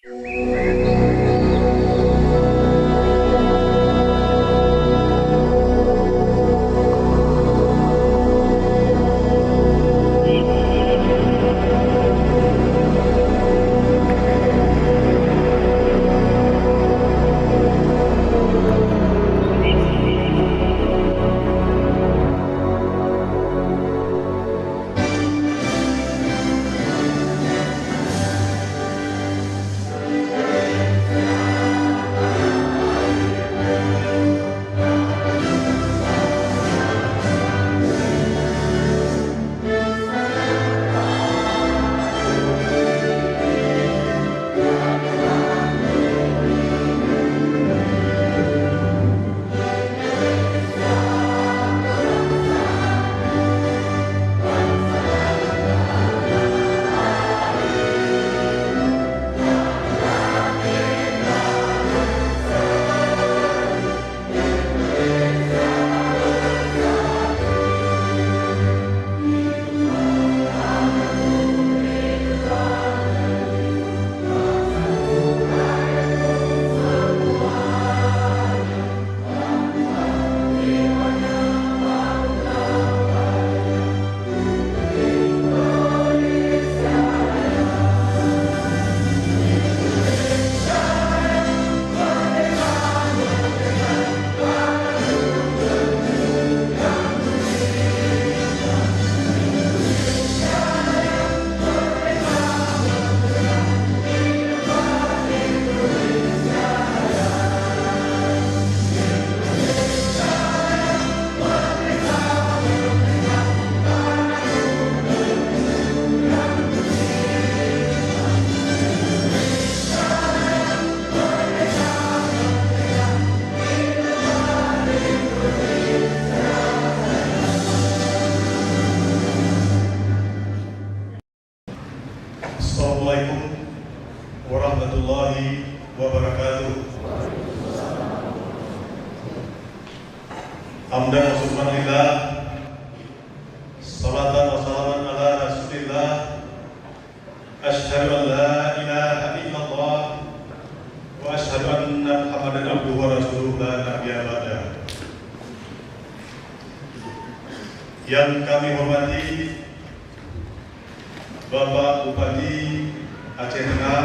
Assalamualaikum warahmatullahi wabarakatuh. Hamdan wa subhanallah, salatan wa salaman ala rasulillah, asyhadu an la ilaha illallah wa asyhadu anna Muhammadan abduhu wa rasuluhu la nabiyya ba'dah. Yang kami hormati Bapak Bupati Aceh Tengah,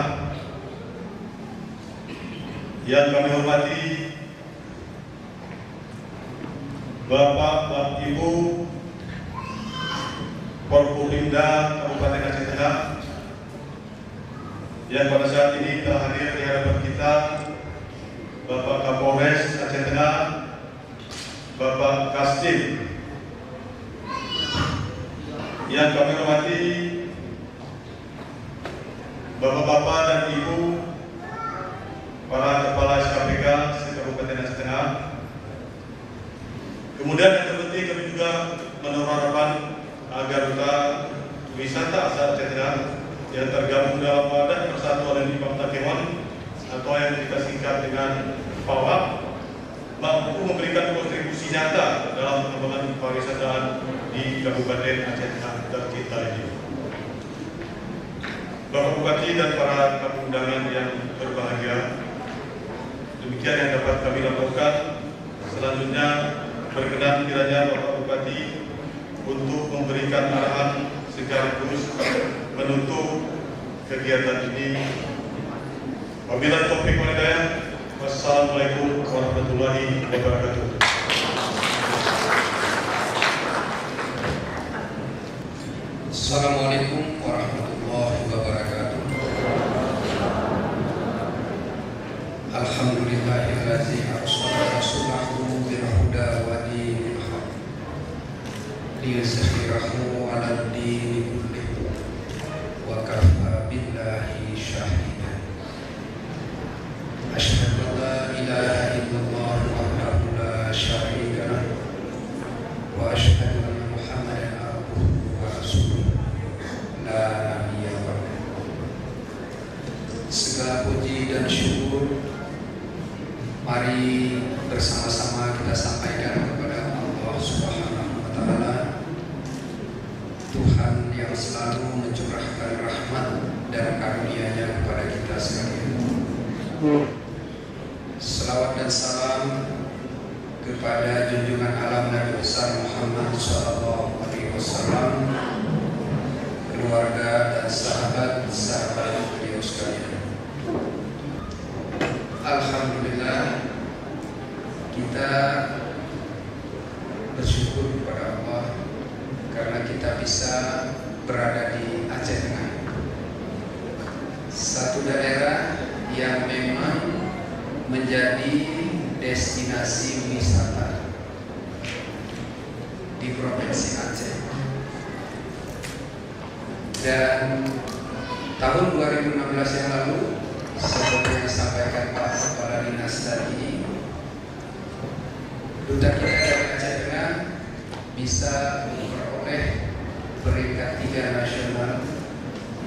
yang kami hormati Bapak Ibu Forkopimda Kabupaten Aceh Tengah, yang pada saat ini telah hadir di hadapan kita, Bapak Kapolres Aceh Tengah, Bapak Kastim, yang kami hormati Bapak-bapak dan Ibu para kepala SKPK se-Kabupaten Aceh Tengah. Kemudian yang terpenting kami juga menaruh harapan agar wisata asal Aceh Tengah yang tergabung dalam Badan Persatuan dan Imam Takemon atau yang kita singkat dengan PAWAK mampu memberikan kontribusi nyata dalam pengembangan pariwisataan di Kabupaten Aceh Tengah tercinta ini. Bapak Bupati dan para tamu undangan yang berbahagia, demikian yang dapat kami laporkan. Selanjutnya berkenan kiranya Bapak Bupati untuk memberikan arahan sekaligus menutup kegiatan ini. Wabillahi taufiq wal hidayah. Wassalamualaikum warahmatullahi wabarakatuh. Assalamualaikum warahmatullahi wabarakatuh. Alhamdulillahillazi arsala rasulahu bil huda wa dinil haq liyuzhirahu 'alad dini kullihi wa kafa billahi shahida. Asyhadu an la ilaha illallah wahdahu la syarika lahu wa asyhadu anna Muhammadan abduhu wa rasuluh la nabiyya ba'dah. Segala puji dan syukur mari bersama-sama kita sampaikan kepada Allah Subhanahu wa taala. Tuhan yang selalu mencurahkan rahmat dan karunia-Nya kepada kita sekalian. Selawat dan salam kepada junjungan alam Nabi besar Muhammad SAW, keluarga dan sahabat-sahabat beliau sekalian. Alhamdulillah, kita bersyukur kepada Allah karena kita bisa berada di Aceh Tengah, satu daerah yang memang menjadi destinasi wisata di Provinsi Aceh. Dan tahun 2016 yang lalu, seperti yang disampaikan Pak Kepala Dinas tadi, duta kita dari Aceh Tengah bisa memperoleh peringkat 3 nasional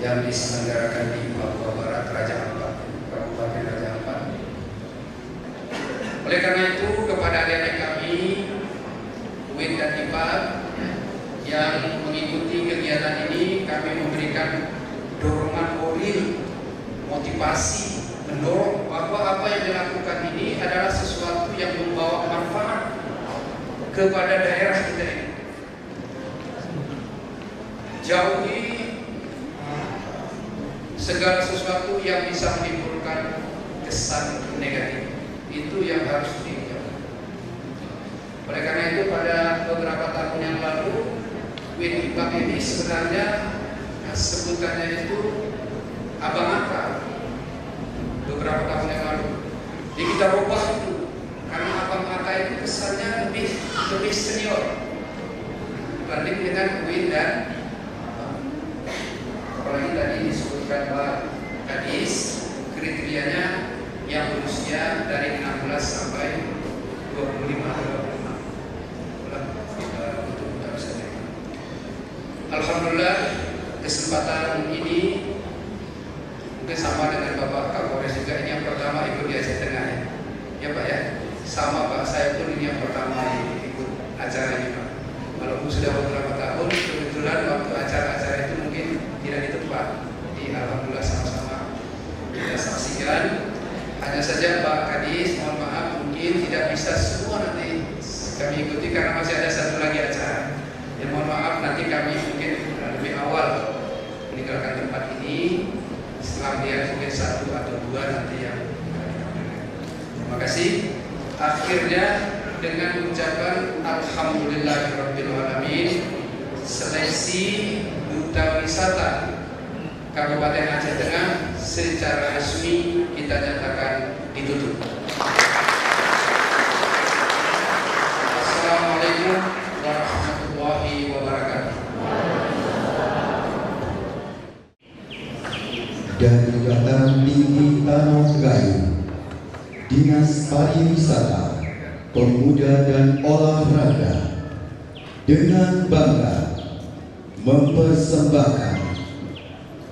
yang diselenggarakan di Papua Barat, Raja Ampat, Kabupaten Raja Ampat. Oleh karena itu, kepada adik-adik kami UIN dan IPAD yang mengikuti kegiatan ini, kami memberikan dorongan moral, motivasi, mendorong bahwa apa yang dilakukan ini adalah sesuatu yang membawa manfaat kepada daerah kita ini. Jauhi segala sesuatu yang bisa menimbulkan kesan negatif. Itu yang harus dijauhi. Oleh karena itu, pada beberapa tahun yang lalu, UIN IPAB ini sebenarnya sebutannya itu Abang Aka. Beberapa tahun yang lalu, jadi kita rubah itu karena Abang Aka itu kesannya lebih senior dibanding dengan UIN dan apalagi tadi disebutkan Pak Kadis, kriterianya yang berusia dari 16 sampai 25. Alhamdulillah, kesempatan ini mungkin sama dengan Bapak Kapolres juga, ini yang pertama ikut di Aceh Tengah ya. Ya Pak ya, sama Pak, saya pun ini yang pertama ikut acara ini Pak. Walaupun sudah beberapa tahun, kebetulan waktu acara-acara itu mungkin tidak di tempat. Jadi alhamdulillah sama-sama kita saksikan. Hanya saja Pak Kadis, mohon maaf mungkin tidak bisa semua nanti kami ikuti karena masih ada satu lagi acara. Ya mohon maaf, nanti kami mungkin lebih awal meninggalkan tempat ini. Setelah dia mungkin 1 atau 2 nanti yang terima kasih. Akhirnya dengan ucapan Alhamdulillahirrabbilalamin, seleksi duta wisata Kabupaten Aceh Tengah secara resmi kita nyatakan ditutup. Assalamualaikum warahmatullahi wabarakatuh. Dari Dataran Tinggi Tanah Gayo, Dinas Pariwisata, Pemuda dan Olahraga dengan bangga mempersembahkan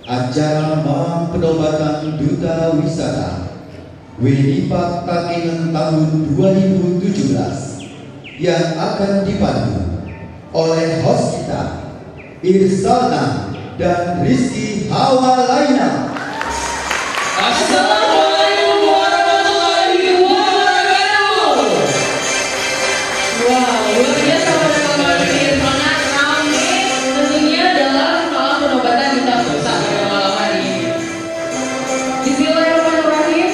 acara malam penobatan Duta Wisata WIPAB Takengon tahun 2017 yang akan dipandu oleh host kita Irsalna dan Rizky Hawalaina. Assalamualaikum warahmatullahi wabarakatuh. Wow, luar biasa pada malam ini, sangat ramai tentunya dalam malam penobatan Duta Wisata pada malam hari ini. Bismillahirrahmanirrahim.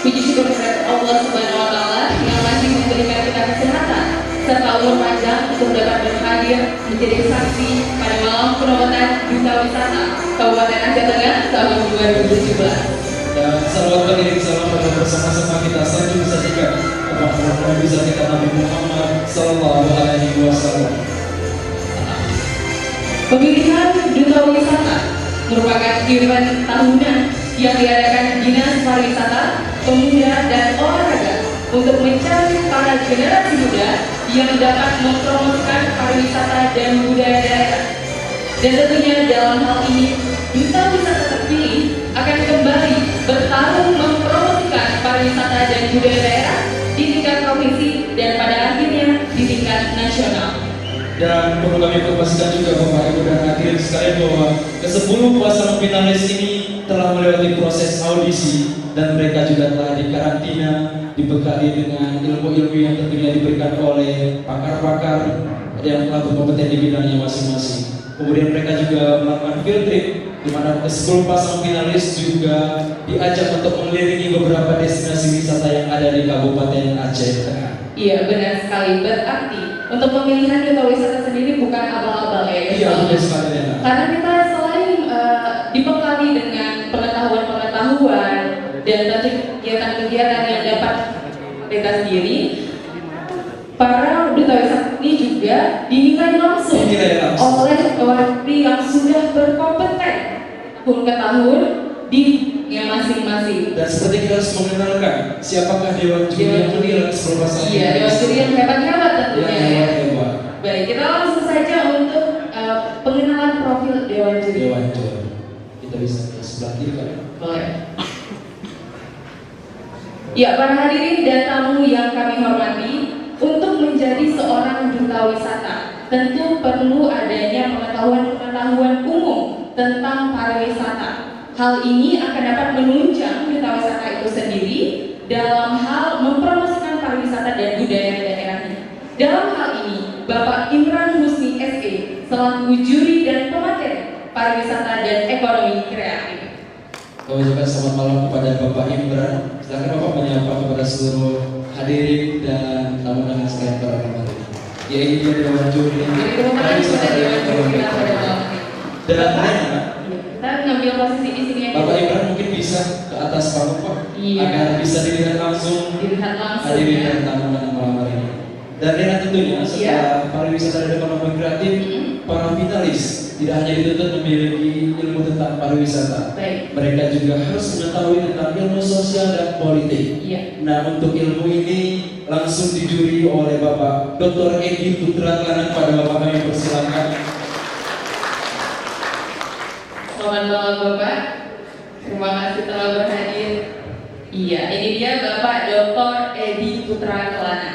Puji syukur kepada Allah Subhanahu wa Ta'ala yang masih memberikan kita kesehatan serta umur panjang untuk dapat berhadir menjadi saksi pada malam penobatan Duta Wisata Kabupaten Aceh Tengah tahun 2017. Dan salawat beriring salam pada bersama-sama kita sanjung sajikan kepada Nabi kita Nabi Muhammad Sallallahu Alaihi Wasallam. Pemilihan Duta Wisata merupakan event tahunan yang diadakan Dinas Pariwisata, Pemuda dan Olahraga untuk mencari para generasi muda yang dapat mempromosikan pariwisata dan budaya daerah. Dan tentunya dalam hal ini, Duta Wisata terpilih akan kembali bertarung mempromosikan pariwisata dan budaya daerah di tingkat provinsi dan pada akhirnya di tingkat nasional. Dan perlu kami informasikan juga Bapak Ibu dan bahwa ke-10 pasangan finalis ini telah melewati proses audisi dan mereka juga telah dikarantina, dibekali dengan ilmu-ilmu yang tentunya diberikan oleh pakar-pakar yang telah berkompeten di bidangnya masing-masing. Kemudian mereka juga melakukan field trip di mana ke-10 pasangan finalis juga diajak untuk mengelilingi beberapa destinasi wisata yang ada di Kabupaten Aceh Tengah. Iya, benar sekali. Berarti untuk pemilihan duta wisata sendiri bukan abal-abal ya. Iya, benar sekali ya. Karena kita selain dibekali dengan pengetahuan-pengetahuan dan tentu kegiatan-kegiatan yang dapat kita sendiri, para duta wisata ini juga dinilai langsung oleh orang yang sudah berkompeten tahun ke tahun di yang masing-masing. Dan seperti kita harus mengenalkan siapakah dewan juri yang menilai 10 pasangan. Iya, dewan juri yang hebat-hebat tentunya ya. Hebat. Baik, kita langsung saja untuk pengenalan profil dewan juri. Dewan juri. Kita bisa ke sebelah kiri kan? Boleh. Ya, para hadirin dan tamu yang kami hormati, untuk menjadi seorang duta wisata tentu perlu adanya pengetahuan-pengetahuan umum tentang pariwisata. Hal ini akan dapat menunjang duta wisata itu sendiri dalam hal mempromosikan pariwisata dan budaya daerahnya. Dalam hal ini, Bapak Imran Husni SE selaku juri dan pemateri pariwisata dan ekonomi kreatif. Kami ucapkan selamat malam kepada Bapak Imran. Silakan Bapak menyapa kepada seluruh hadirin dan tamu undangan sekalian pada malam ini. Ya, ini dia dewan juri pariwisata dan ekonomi kreatif. Dan kita ngambil posisi di sini. Bapak Imran mungkin bisa ke atas panggung Pak, agar bisa dilihat langsung hadirin dan tamu undangan malam hari ini. Dan tentunya setelah pariwisata dan ekonomi kreatif, para finalis tidak hanya dituntut memiliki ilmu tentang pariwisata, mereka juga harus mengetahui tentang ilmu sosial dan politik. Nah, untuk ilmu ini langsung dijuri oleh Bapak Dr. Edi Putra Lanang. Pada Bapak kami persilakan. Selamat malam Bapak, terima kasih telah berhadir. Iya, ini dia Bapak Dr. Edi Putra Kelana.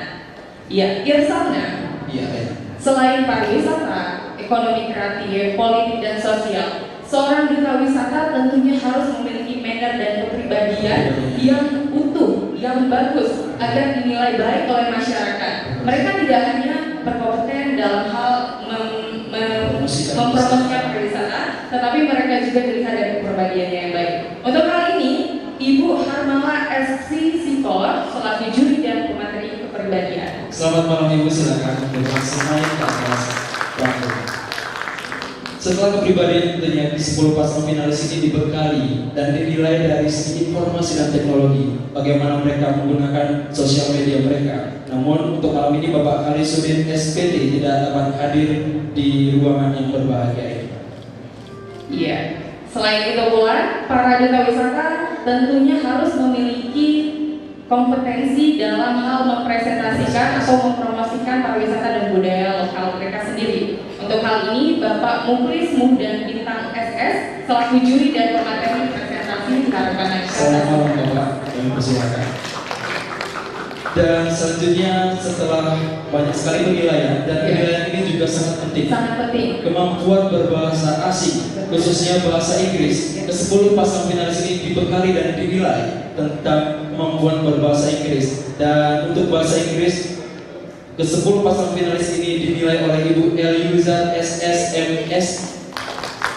Iya, Irsalna. Iya. Selain pariwisata, ekonomi kreatif, politik dan sosial, seorang duta wisata tentunya harus memiliki manner dan kepribadian yang utuh, yang bagus agar dinilai baik oleh masyarakat. Mereka tidak hanya berkompeten dalam hal mempromosikan pariwisata, tetapi mereka juga dilihat dari kepribadiannya yang baik. Untuk hal ini, Ibu Harmala SC Sitor selaku juri dan pemateri kepribadian. Selamat malam Ibu, silakan bersenai ke atas panggung. Setelah kepribadian tentunya di 10 pasangan finalis ini dibekali dan dinilai dari segi informasi dan teknologi, bagaimana mereka menggunakan sosial media mereka. Namun untuk malam ini Bapak Khalisuddin SPT tidak dapat hadir di ruangan yang berbahagia ini. Iya. Selain itu pula, para duta wisata tentunya harus memiliki kompetensi dalam hal mempresentasikan atau mempromosikan pariwisata dan budaya lokal mereka sendiri. Untuk hal ini, Bapak Muklis Muhdan Bintang SS selaku juri dan pemateri presentasi harapan masyarakat. Selamat malam Bapak, kami persilakan. Dan selanjutnya setelah banyak sekali penilaian, dan penilaian ini juga sangat penting. Sangat penting. Kemampuan berbahasa asing, khususnya bahasa Inggris. Ke-10 pasangan finalis ini dibekali dan dinilai tentang kemampuan berbahasa Inggris. Dan untuk bahasa Inggris, ke-10 pasangan finalis ini dinilai oleh Ibu Eliuzar SSMS,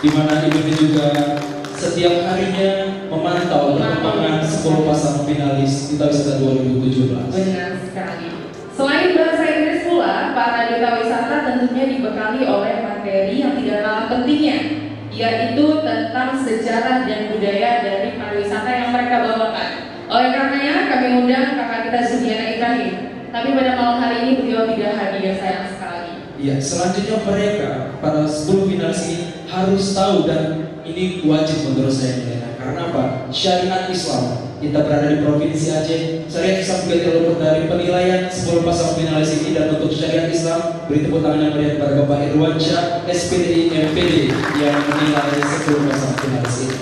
di mana Ibu ini juga setiap harinya memantau perkembangan 10 pasangan finalis Duta Wisata 2017. Benar sekali. Selain bahasa Inggris pula, para duta wisata tentunya dibekali oleh materi yang tidak kalah pentingnya, yaitu tentang sejarah dan budaya dari pariwisata yang mereka bawakan. Oleh karenanya, kami undang kakak kita Zudiana Ibrahim. Tapi pada malam hari ini beliau tidak hadir, sayang sekali. Iya, selanjutnya mereka para 10 finalis ini harus tahu, dan ini wajib menurut saya Milena. Karena apa? Syariat Islam. Kita berada di Provinsi Aceh. Syariat Islam juga tidak luput dari penilaian 10 pasangan finalis ini. Dan untuk syariat Islam, beri tepuk tangan yang meriah kepada Bapak Irwansyah SPDI MPD yang menilai 10 pasangan finalis ini.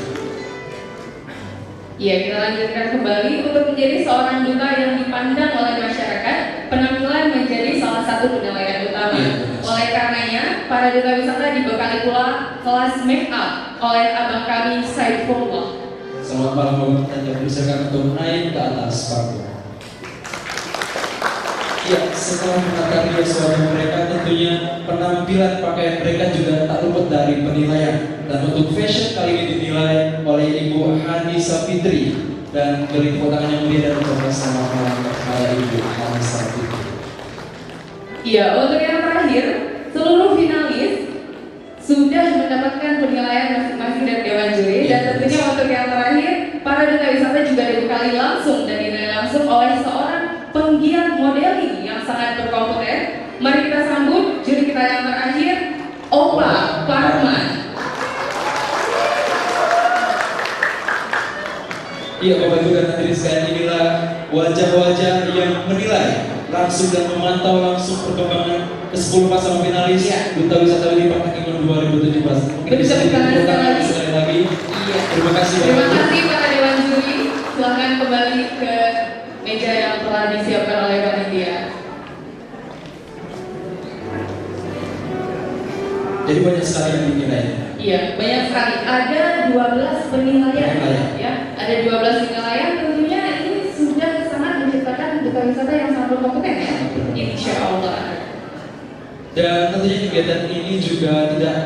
Ya, kita lanjutkan kembali. Untuk menjadi seorang duta yang dipandang oleh masyarakat, penampilan menjadi salah satu penilaian utama. Oleh karenanya, para duta wisata dibekali pula kelas make up oleh abang kami Saifullah. Selamat malam Bapak dan dipersilakan untuk naik ke atas panggung. Ya, setelah menata rias wajah mereka, tentunya penampilan pakaian mereka juga tak luput dari penilaian. Dan untuk fashion kali ini dinilai oleh Ibu Hanisa Fitri dan beri tepuk tangan yang mulia dan ucapkan selamat malam kepada Ibu Hanisa Fitri. Iya, untuk yang terakhir, seluruh finalis sudah mendapatkan penilaian masing-masing dari Dewan Juri. Dan tentunya untuk yang terakhir, para duta wisata juga dibekali langsung dan dinilai langsung oleh seorang penggiat modeling yang sangat berkompeten. Mari kita sambut juri kita yang terakhir, Opa Parman. Iya Bapak Ibu dan hadirin sekalian, inilah wajah-wajah yang menilai langsung dan memantau langsung perkembangan ke-10 pasangan finalis Duta Wisata Widi Pangkakiman 2017. Mungkin bisa ditepuk tangan sekali lagi. Iya. Terima kasih Bapak. Terima kasih para Dewan Juri. Silakan kembali ke meja yang telah disiapkan oleh panitia. Jadi banyak sekali yang dinilai. Iya, banyak sekali. Ada 12 penilaian. Ya, ada 12 penilaian. Tentunya ini sudah sangat menciptakan duta wisata yang sangat berkompeten ya. Insya Allah. Dan tentunya kegiatan ini juga tidak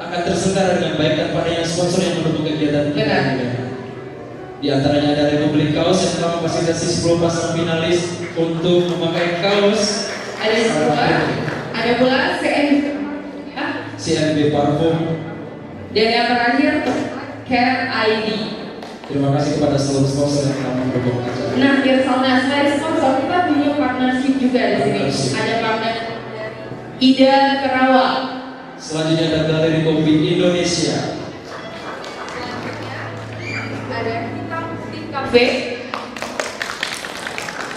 akan terselenggara dengan baik tanpa adanya sponsor yang mendukung kegiatan ini. Benar. Di antaranya ada Republik Kaos yang telah memfasilitasi 10 pasangan finalis untuk memakai kaos. Ada pula CNB Parfum. Dan yang terakhir Care ID. Terima kasih kepada seluruh sponsor yang telah mendukung acara. Nah, Irsalna, selain sponsor kita punya partnership juga di sini. Ada partner Ida Kerawang. Selanjutnya ada Galeri Kopi Indonesia. Ada Cafe.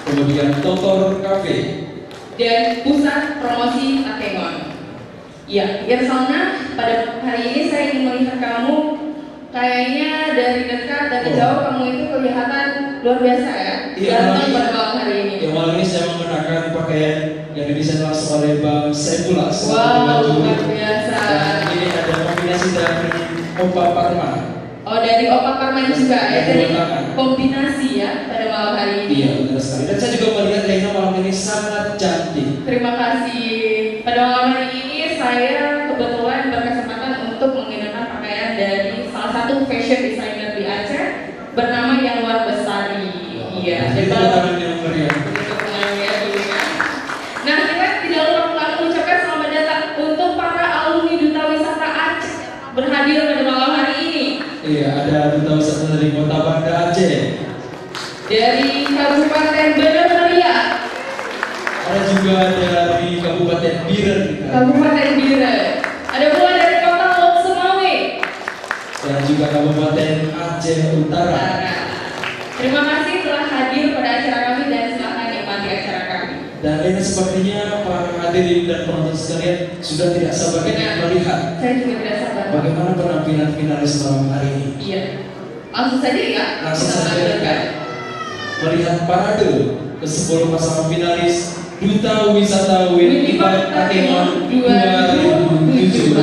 Kemudian Totor Cafe. Dan Pusat Promosi Takengon. Ya, Irsalna, pada hari ini saya ingin melihat kamu kayaknya dari dekat, dari jauh kamu itu kelihatan luar biasa ya. Ganteng pada malam hari ini. Ya, malam ini saya menggunakan pakaian yang didesain langsung oleh Bang Saifullah. Wow, luar biasa. Dan ini ada kombinasi dari Opa Parman. Oh, dari Opa Parman juga ya, jadi kombinasi ya pada malam hari ini. Iya, benar sekali. Dan saya juga melihat Lena malam ini sangat cantik. Terima kasih. Pada malam hari ini saya kebetulan berkesempatan untuk menggunakan pakaian dari salah satu fashion designer di Aceh bernama Yanwar Bestari. Iya. Itu tangan yang meriah. Nah, kita tidak lupa mengucapkan selamat datang untuk para alumni Duta Wisata Aceh berhadir pada malam hari ini. Iya, ada Duta Wisata dari Kota Banda Aceh. Dari Kabupaten Bener Meriah. Ada juga dari Kabupaten Biren. Kabupaten Biren. Ada pula dari Kota Lok Sumawe. Dan juga Kabupaten Aceh Utara. Terima kasih telah hadir pada acara kami dan silakan nikmati acara kami. Dan ini sepertinya para hadirin dan penonton sekalian sudah tidak sabar melihat. Saya juga tidak sabar. Bagaimana penampilan finalis malam hari ini? Iya. Langsung saja ya. Langsung saja. Melihat parade ke-10 pasangan finalis Duta Wisata Widi Pangkakiman 2017.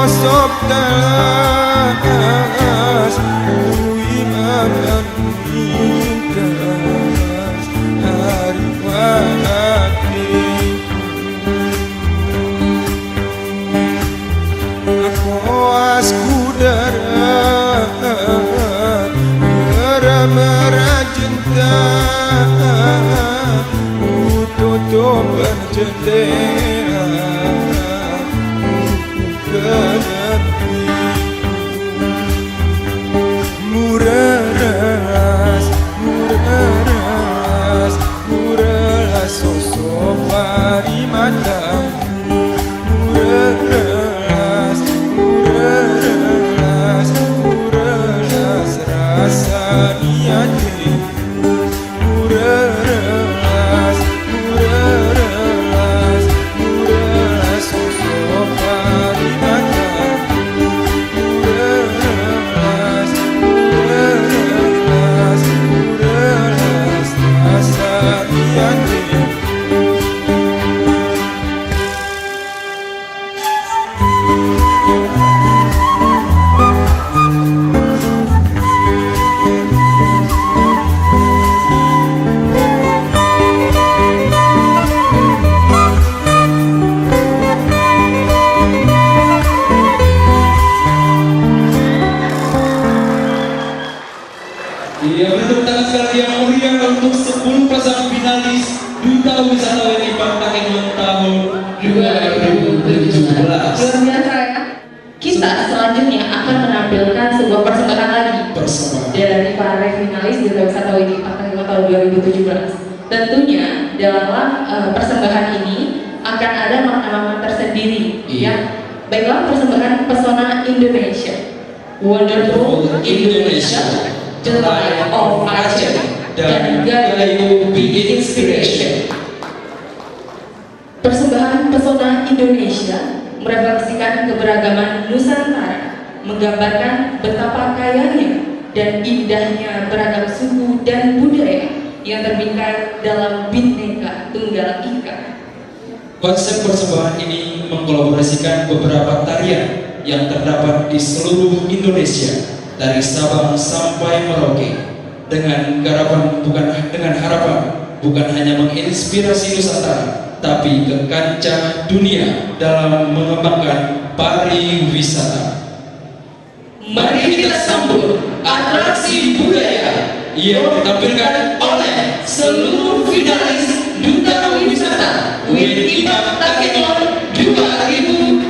Sop telas Kui makan lintas Hari hati Koas kudarat Merah-merah cinta Tutup jendela Murah sosok pari mata Murah rasa niati Murah sosok pari mata Iya, bentuk tangan sekali yang meriah untuk 10 pasangan finalis Duta Wisata WNI Takengon tahun 2017. Luar biasa ya. Kita selanjutnya akan menampilkan sebuah persembahan lagi dari para finalis Duta Wisata WNI Takengon tahun 2017. Tentunya dalam persembahan ini akan ada makna-makna tersendiri. Iya. Ya. Baiklah, persembahan Pesona Indonesia, Wonderful Indonesia, The Light of Aceh, dan Gayo Be Inspiration. Persembahan Pesona Indonesia merefleksikan keberagaman Nusantara, menggambarkan betapa kayanya dan indahnya beragam suku dan budaya yang terbingkai dalam Bhinneka Tunggal Ika. Konsep persembahan ini mengkolaborasikan beberapa tarian yang terdapat di seluruh Indonesia dari Sabang sampai Merauke dengan harapan bukan hanya menginspirasi Nusantara tapi ke kancah dunia dalam mengembangkan pariwisata. Mari kita sambut atraksi budaya yang ditampilkan oleh seluruh finalis Duta Wisata WIPAP Takengon 2017.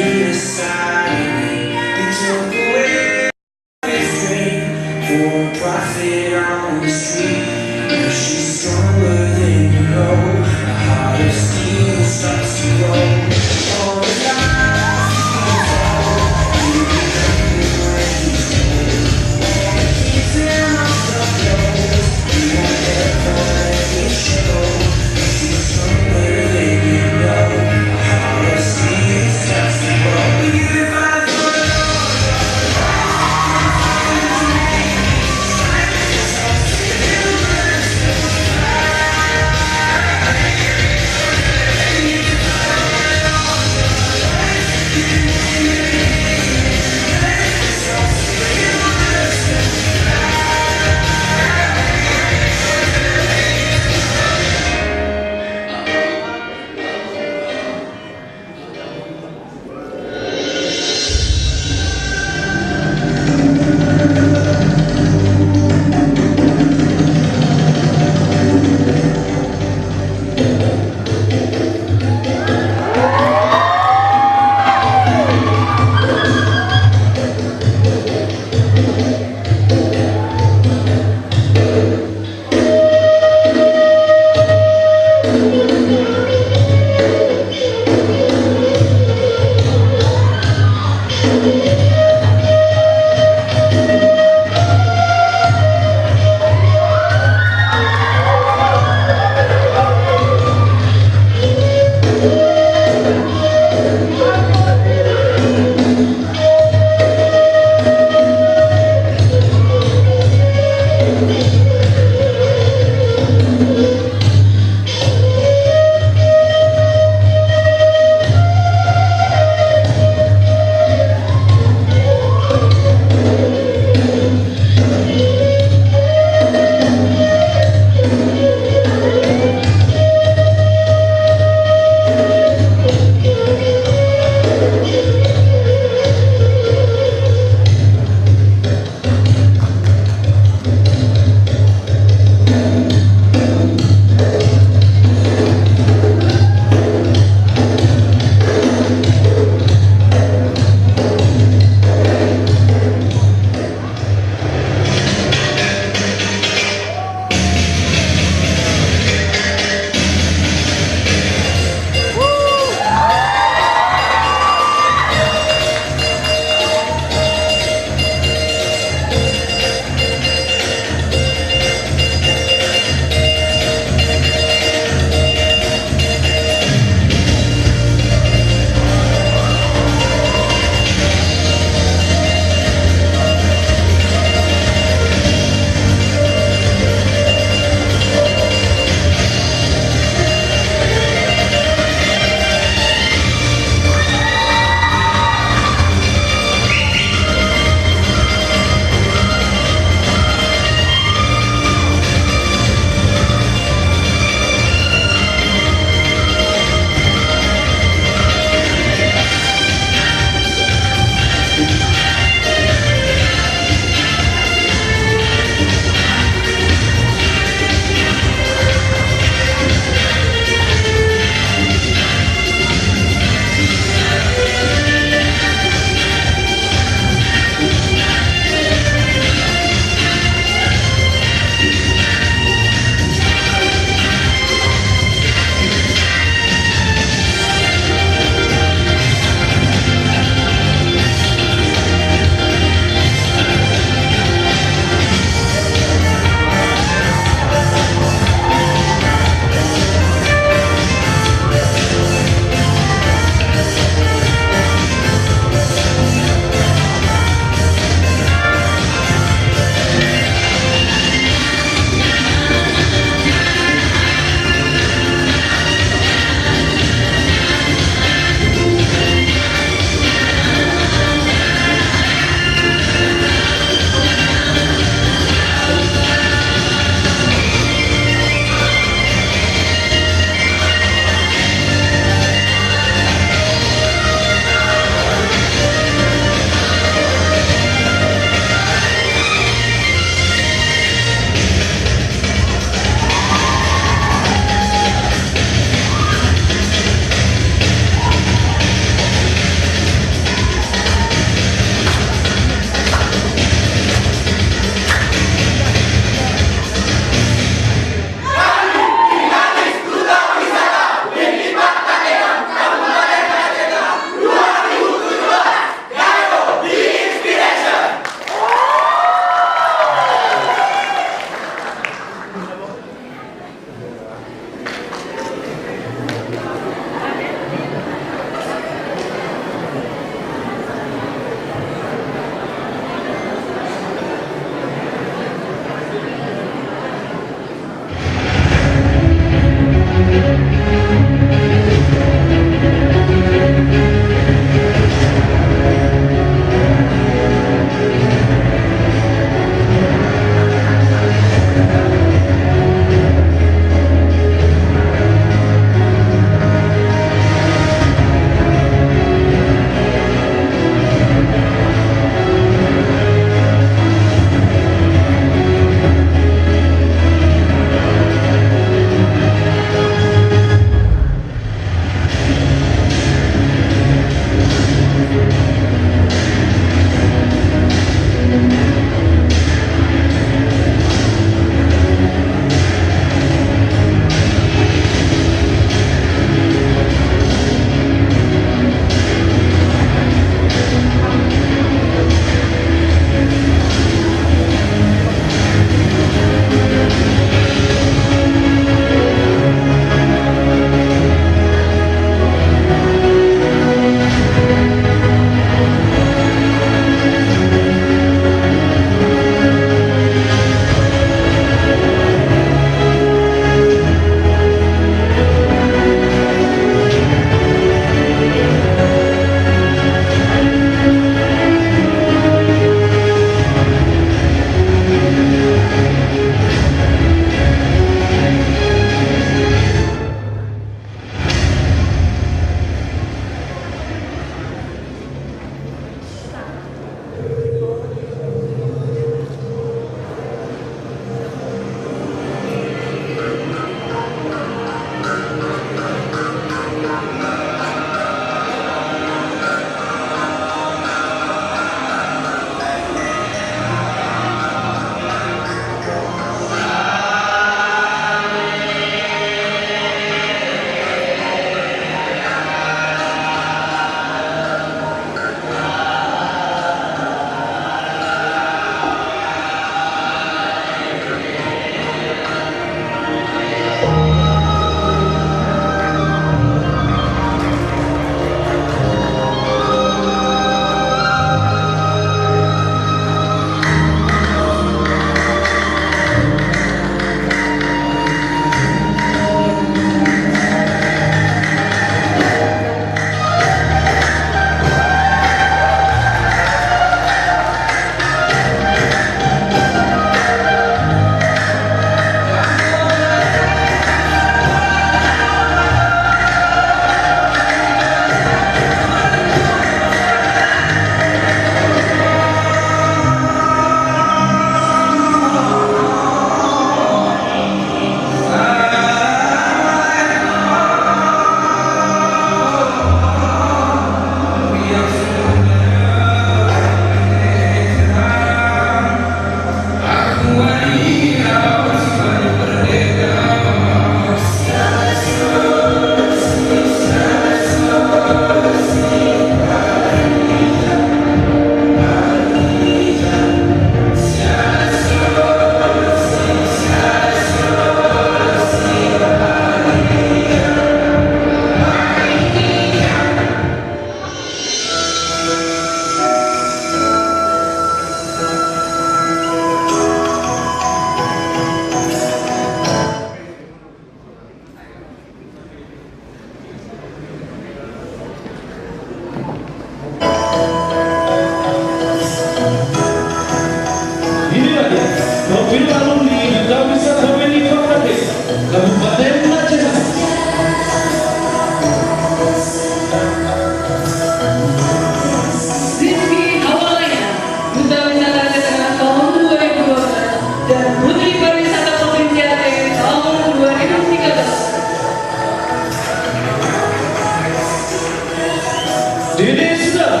Ini sudah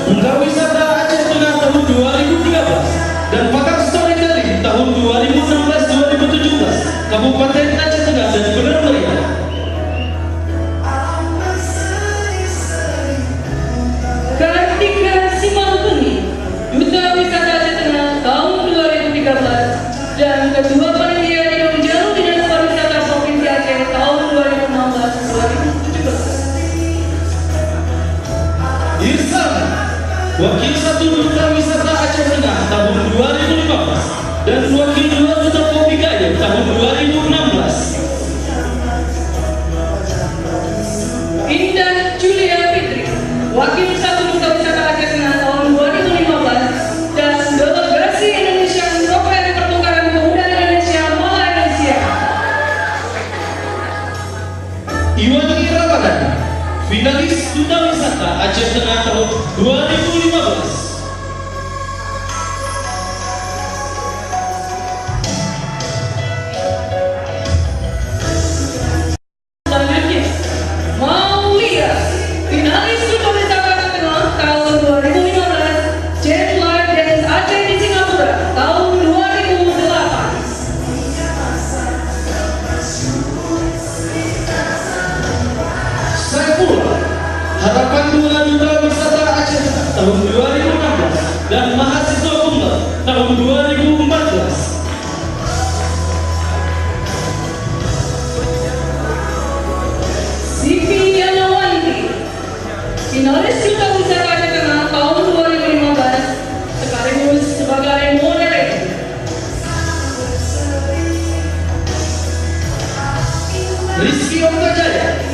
Duta Wisata Aceh Tengah tahun 2013 dan pakar storytelling tahun 2016-2017 Kabupaten Aceh Tengah dan Benar Meriah. Kartika Simalpeni, Duta Wisata Aceh Tengah tahun 2013 dan Ketua Panitia Dinam Jarum Dinas Pariwisata Provinsi Aceh tahun 2016-2017. Irsana, Wakil 1 Duta Wisata Aceh Tengah tahun 2015 dan Wakil 2 Duta Kopi Gaya tahun 2016. Indah Julia Fitri, Wakil 1 Duta Wisata Aceh Tengah tahun 2015 dan Delegasi Indonesia Program Pertukaran Pemuda Indonesia Malaysia. Iwan Irawan, finalis Duta Wisata Aceh Tengah tahun 2015. Selanjutnya, Maulia, finalis Duta Wisata Aceh Tengah tahun 2015, Jet Life Dance Aceh di Singapura tahun 2008. Saifullah, Harapan 2 Duta Wisata Aceh Tengah tahun 2016 dan Mahasiswa Tunggal tahun 2014. Siti Yanawanti, finalis Duta Wisata Aceh Tengah tahun 2015 sekaligus sebagai moderator. Rizky Oktajaya,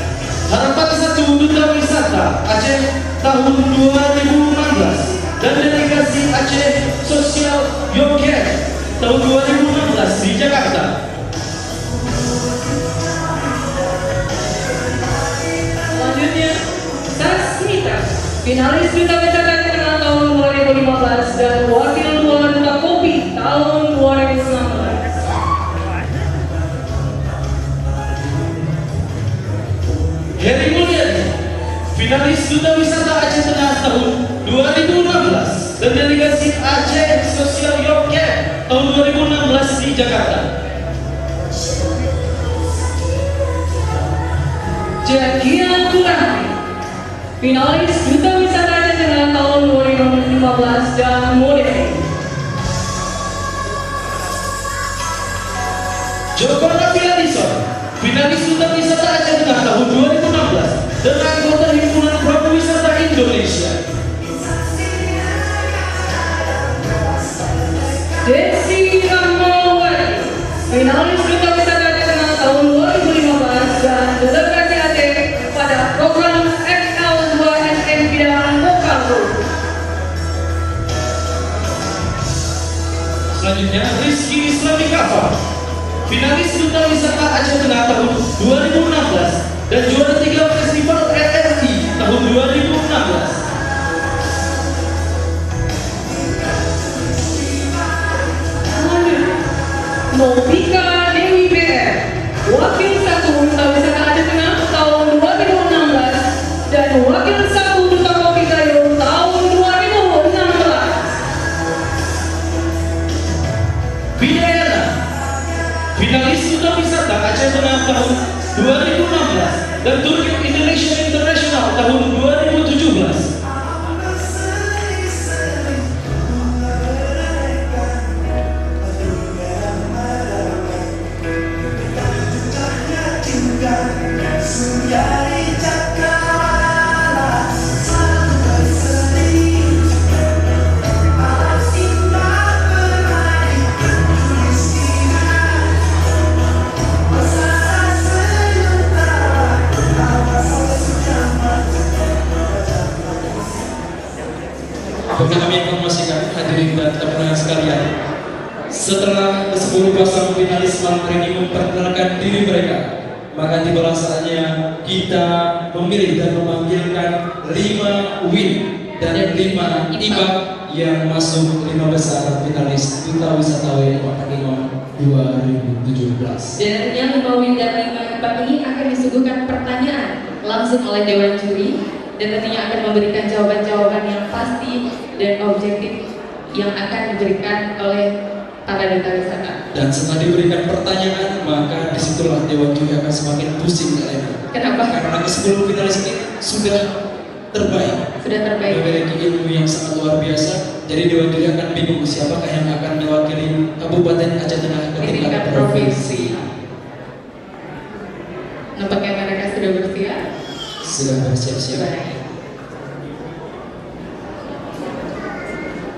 Harapan 1 Duta Wisata Aceh tahun 2016 dan Delegasi Aceh Sosial Yogyakarta tahun 2016 di Jakarta. Selanjutnya, Sasmita, finalis Duta Wisata Aceh Tengah tahun 2015 dan Wakil 2 Duta Kopi tahun 2019. Heri Mulyadi, finalis Duta Wisata Aceh Tengah tahun 2016 dan Delegasi Aceh Sosial Yogyakarta tahun 2016 di Jakarta. Jakia Kurahmi, finalis Duta Wisata Aceh Tengah tahun 2015 dan moderator. Joko Nafiladison, finalis Duta Wisata Aceh Tengah tahun 2016 dan anggota Himpunan Pramu Wisata Indonesia. Desi Rahmawati, finalis Duta Wisata Aceh Tengah tahun 2015 dan Delegasi Aceh pada program XL2SM bidang vokal. Selanjutnya Rizky Islami Kafa, finalis Duta Wisata Aceh Tengah tahun 2016 dan juara 3 Festival RRI tahun 2016. Novika Dewi BR, Wakil 1 Duta Wisata Aceh Tengah tahun 2016 dan Wakil 1 Duta Kopi Gayo tahun 2016. Bidayana, finalis Duta Wisata Aceh Tengah tahun 2016 dan Turki Indonesia International tahun 2017. Dapat kami informasikan hadirin dan teman-teman sekalian, setelah ke-10 pasang finalis malam hari ini memperkenalkan diri mereka, maka tiba saatnya kita memilih dan memanggilkan 5 win dan 5 IBA yang masuk 5 besar finalis Duta Wisata Watakino 2017. Dan yang membawa win dan 5 IBA ini akan disuguhkan pertanyaan langsung oleh Dewan Juri dan tentunya akan memberikan jawaban-jawaban yang pasti dan objektif yang akan diberikan oleh para duta wisata. Dan setelah diberikan pertanyaan, maka disitulah Dewan Juri akan semakin pusing kalian. Kenapa? Karena ke-10 finalis ini sudah terbaik. Sudah terbaik. Memiliki ilmu yang sangat luar biasa. Jadi Dewan Juri akan bingung siapakah yang akan mewakili Kabupaten Aceh Tengah ke tingkat provinsi. Nampaknya mereka sudah bersiap. Sudah bersiap-siap.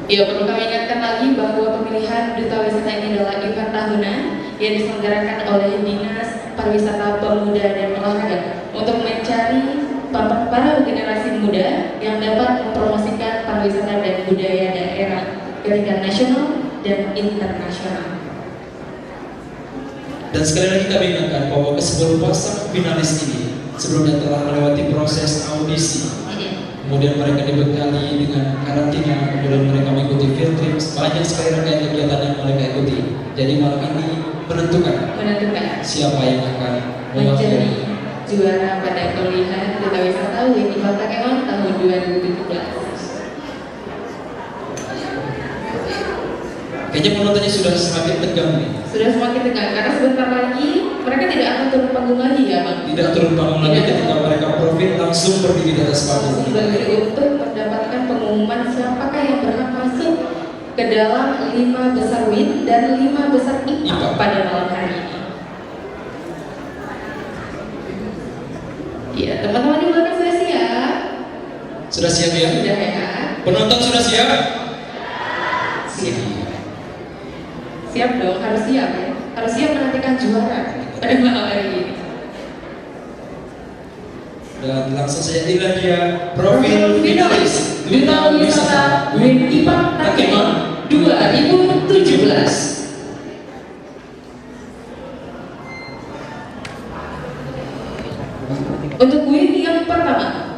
Ya, perlu kami ingatkan lagi bahwa pemilihan duta wisata ini adalah event tahunan yang diselenggarakan oleh Dinas Pariwisata, Pemuda dan Olahraga untuk mencari para generasi muda yang dapat mempromosikan pariwisata dan budaya daerah ke tingkat nasional dan internasional. Dan sekali lagi kami ingatkan bahwa ke-10 pasang finalis ini sebelumnya telah melewati proses audisi. Kemudian mereka dibekali dengan karantina, kemudian mereka mengikuti field trip, banyak sekali rangkaian kegiatan yang mereka ikuti. Jadi malam ini menentukan siapa yang akan menjadi juara pada pemilihan duta wisata WNI Kota Kemon tahun 2017. Kayaknya penontonnya sudah semakin tegang nih. Sudah semakin tegang karena sebentar lagi mereka tidak akan turun panggung lagi ya Bang. Tidak turun panggung lagi ketika mereka profit langsung berdiri di atas panggung. Berdiri untuk mendapatkan pengumuman siapakah yang berhak masuk ke dalam 5 besar WIN dan 5 besar IPA pada malam hari ini. Ya, teman-teman di belakang sudah siap? Sudah siap ya? Sudah ya. Penonton sudah siap? Siap. Siap dong, harus siap ya. Harus siap menantikan juara pada malam hari ini. Dan langsung saja inilah dia profil finalis Duta Wisata WIN IPA Takemon 2017. Untuk WIN yang pertama,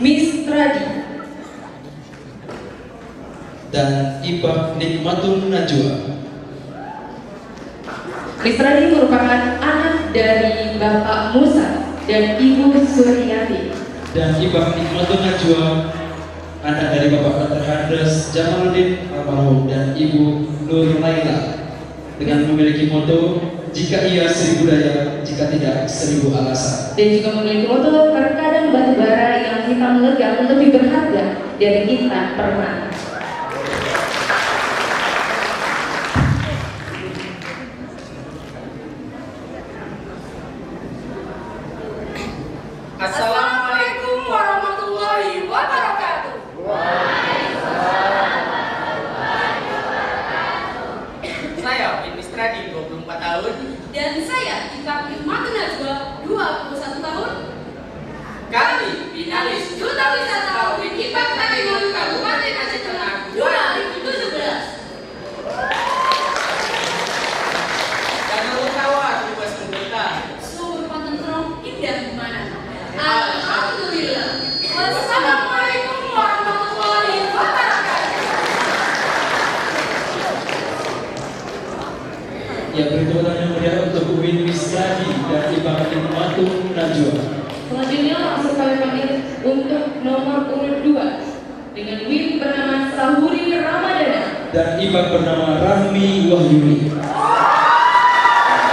Miss Tradi. Dan IPA Nikmatul Najwa. Miss Tradi merupakan anak dari Bapak Musa dan Ibu Suryati. Dan IPA Nikmatul Najwa anak dari Bapak Terhandes Jamaluddin almarhum dan Ibu Nur Laila, dengan memiliki moto jika iya 1000 daya, jika tidak 1000 alasan. Dan juga memiliki moto terkadang batu bara yang hitam legam lebih berharga dari kita permata. Assalamualaikum warahmatullahi wabarakatuh. Saya Miss Tradi 24 tahun. Dan saya Ifak Nikmatul Najwa 21 tahun. Kami finalis Duta Wisata WIN IPA Takemon Kabupaten Aceh Tengah 2017. Jangan tertawa, bebas berduta. Sumber tentrong indah gimana? Alhamdulillah. Wassalamualaikum warahmatullahi wabarakatuh. Ya, berikutnya yang mulia untuk WIN Miss Tradi dan IPA Nikmatul Najwa. Selanjutnya langsung kami panggil untuk nomor urut 2 dengan WIN bernama Sahuri Ramadana. Dan IPA bernama Rahmi Wahyuni.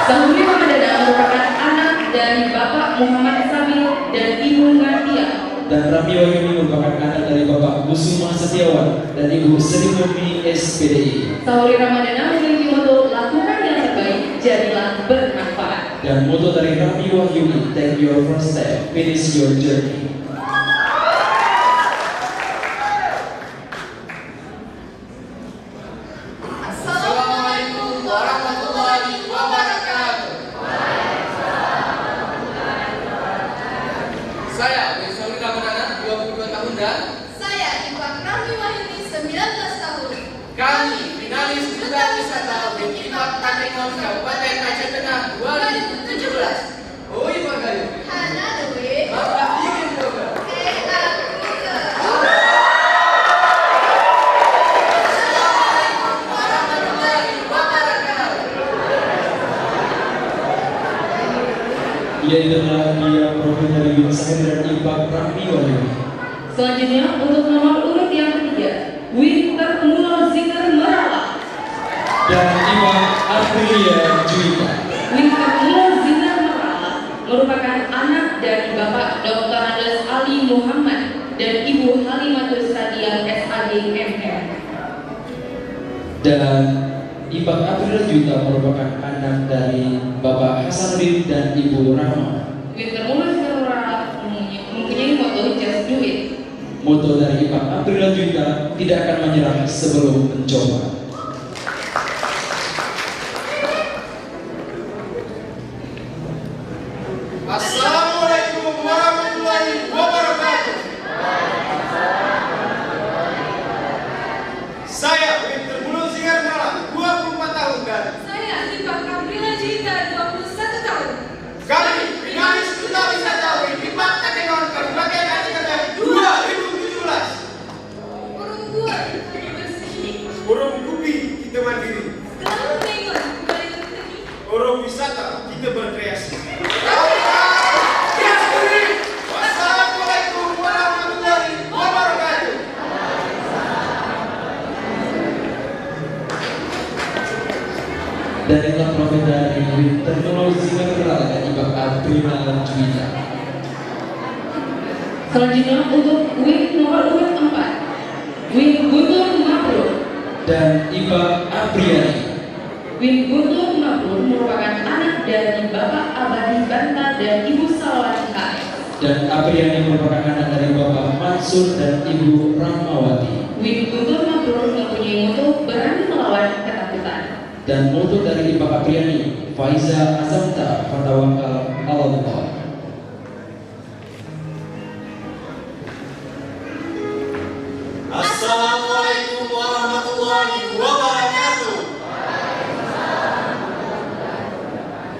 Sahuri Ramadana merupakan anak dari Bapak Muhammad Samil dan Ibu Ngatia. Dan Rahmi Wahyuni merupakan anak dari Bapak Busuma Setiawan dan Ibu Sri Murni SPDI. Sahuri Ramadana memiliki moto lakukan yang terbaik, jadilah bermanfaat. Dan moto dari Rahmi Wahyuni, take your first step, finish your journey. Assalamualaikum warahmatullahi wabarakatuh. Saya Sahuri Ramadana 22 tahun dan Saya Ifak Rahmi Wahyuni 19 tahun. kami finalis Duta Wisata WIN IPA Takemon Kabupaten Aceh Tengah 2017. Oi Magayu. Hana Dewi. Bapak ingin juga. Aku ke. Assalamualaikum warahmatullahi wabarakatuh. Ia adalah dia profil dari WIN Sahir dan IPA Rahmi Wahyuni. Selanjutnya untuk nomor urut yang ketiga, Winter Mulauzinger Merawat. Dan Ibu Aprilia Juwita. Winter Mulauzinger Merawat merupakan anak dari Bapak Dr. Andes Ali Muhammad dan Ibu Halimatus Sadiah SAG MM. Dan Ibu Aprilia Juwita merupakan anak dari Bapak Hasanuddin dan Ibu Rahma. Winter Mulauzinger Merawat mempunyai moto Just Do It. Moto dari Ibu Aprilia Juwita, tidak akan menyerah sebelum mencoba. Assalamualaikum warahmatullahi wabarakatuh. Saya Winter Mulauzinger Merawat, 24 tahun dan Saya Ipak Aprilia Juwita, 21 tahun. kami finalis Duta Wisata Wikipak Takengon Kabupaten Aceh Tengah 2017. Burung gua bersih. Burung kupi kita mandiri, Gelang menengon kembali tertegi. orang wisata kita berkreasi. Wassalamualaikum warahmatullahi wabarakatuh. Dan inilah profil dari Winter Mulauzinger Merawat dan Ibu Aprilia Juwita. Selanjutnya untuk Win nomor urut 4, Win Guntur Mabrur. Dan Ibu Apriani. Win Guntur Mabrur merupakan anak dari Bapak Abadi Banta dan Ibu Salawati KS. Dan Apriani merupakan anak dari Bapak Mansur dan Ibu Rahmawati. Win Guntur Mabrur mempunyai moto berani melawan ketakutan. Dan moto dari Ibu Apriani, Faiza Azamta Fatawakal Allah. Assalamualaikum warahmatullahi wabarakatuh.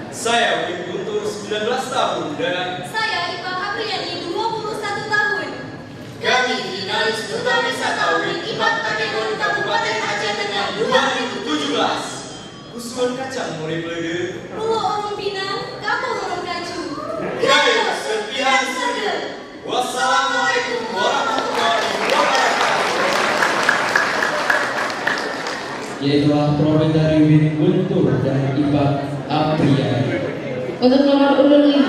Saya Win Guntur, 19 tahun dan Saya Ipak Apriani, 21 tahun. kami finalis Duta Wisata Wikipak Takengon Kabupaten Aceh Tengah 2017. Kusuan kacang mulai pelede, Ruwo orang Pinang, Kapal orang Kacu. gaya serpihan surga. Wassalamualaikum warahmatullahi wabarakatuh. Yaitulah profil dari Win Guntur dan Ibu Apriani. Untuk nomor urut 5,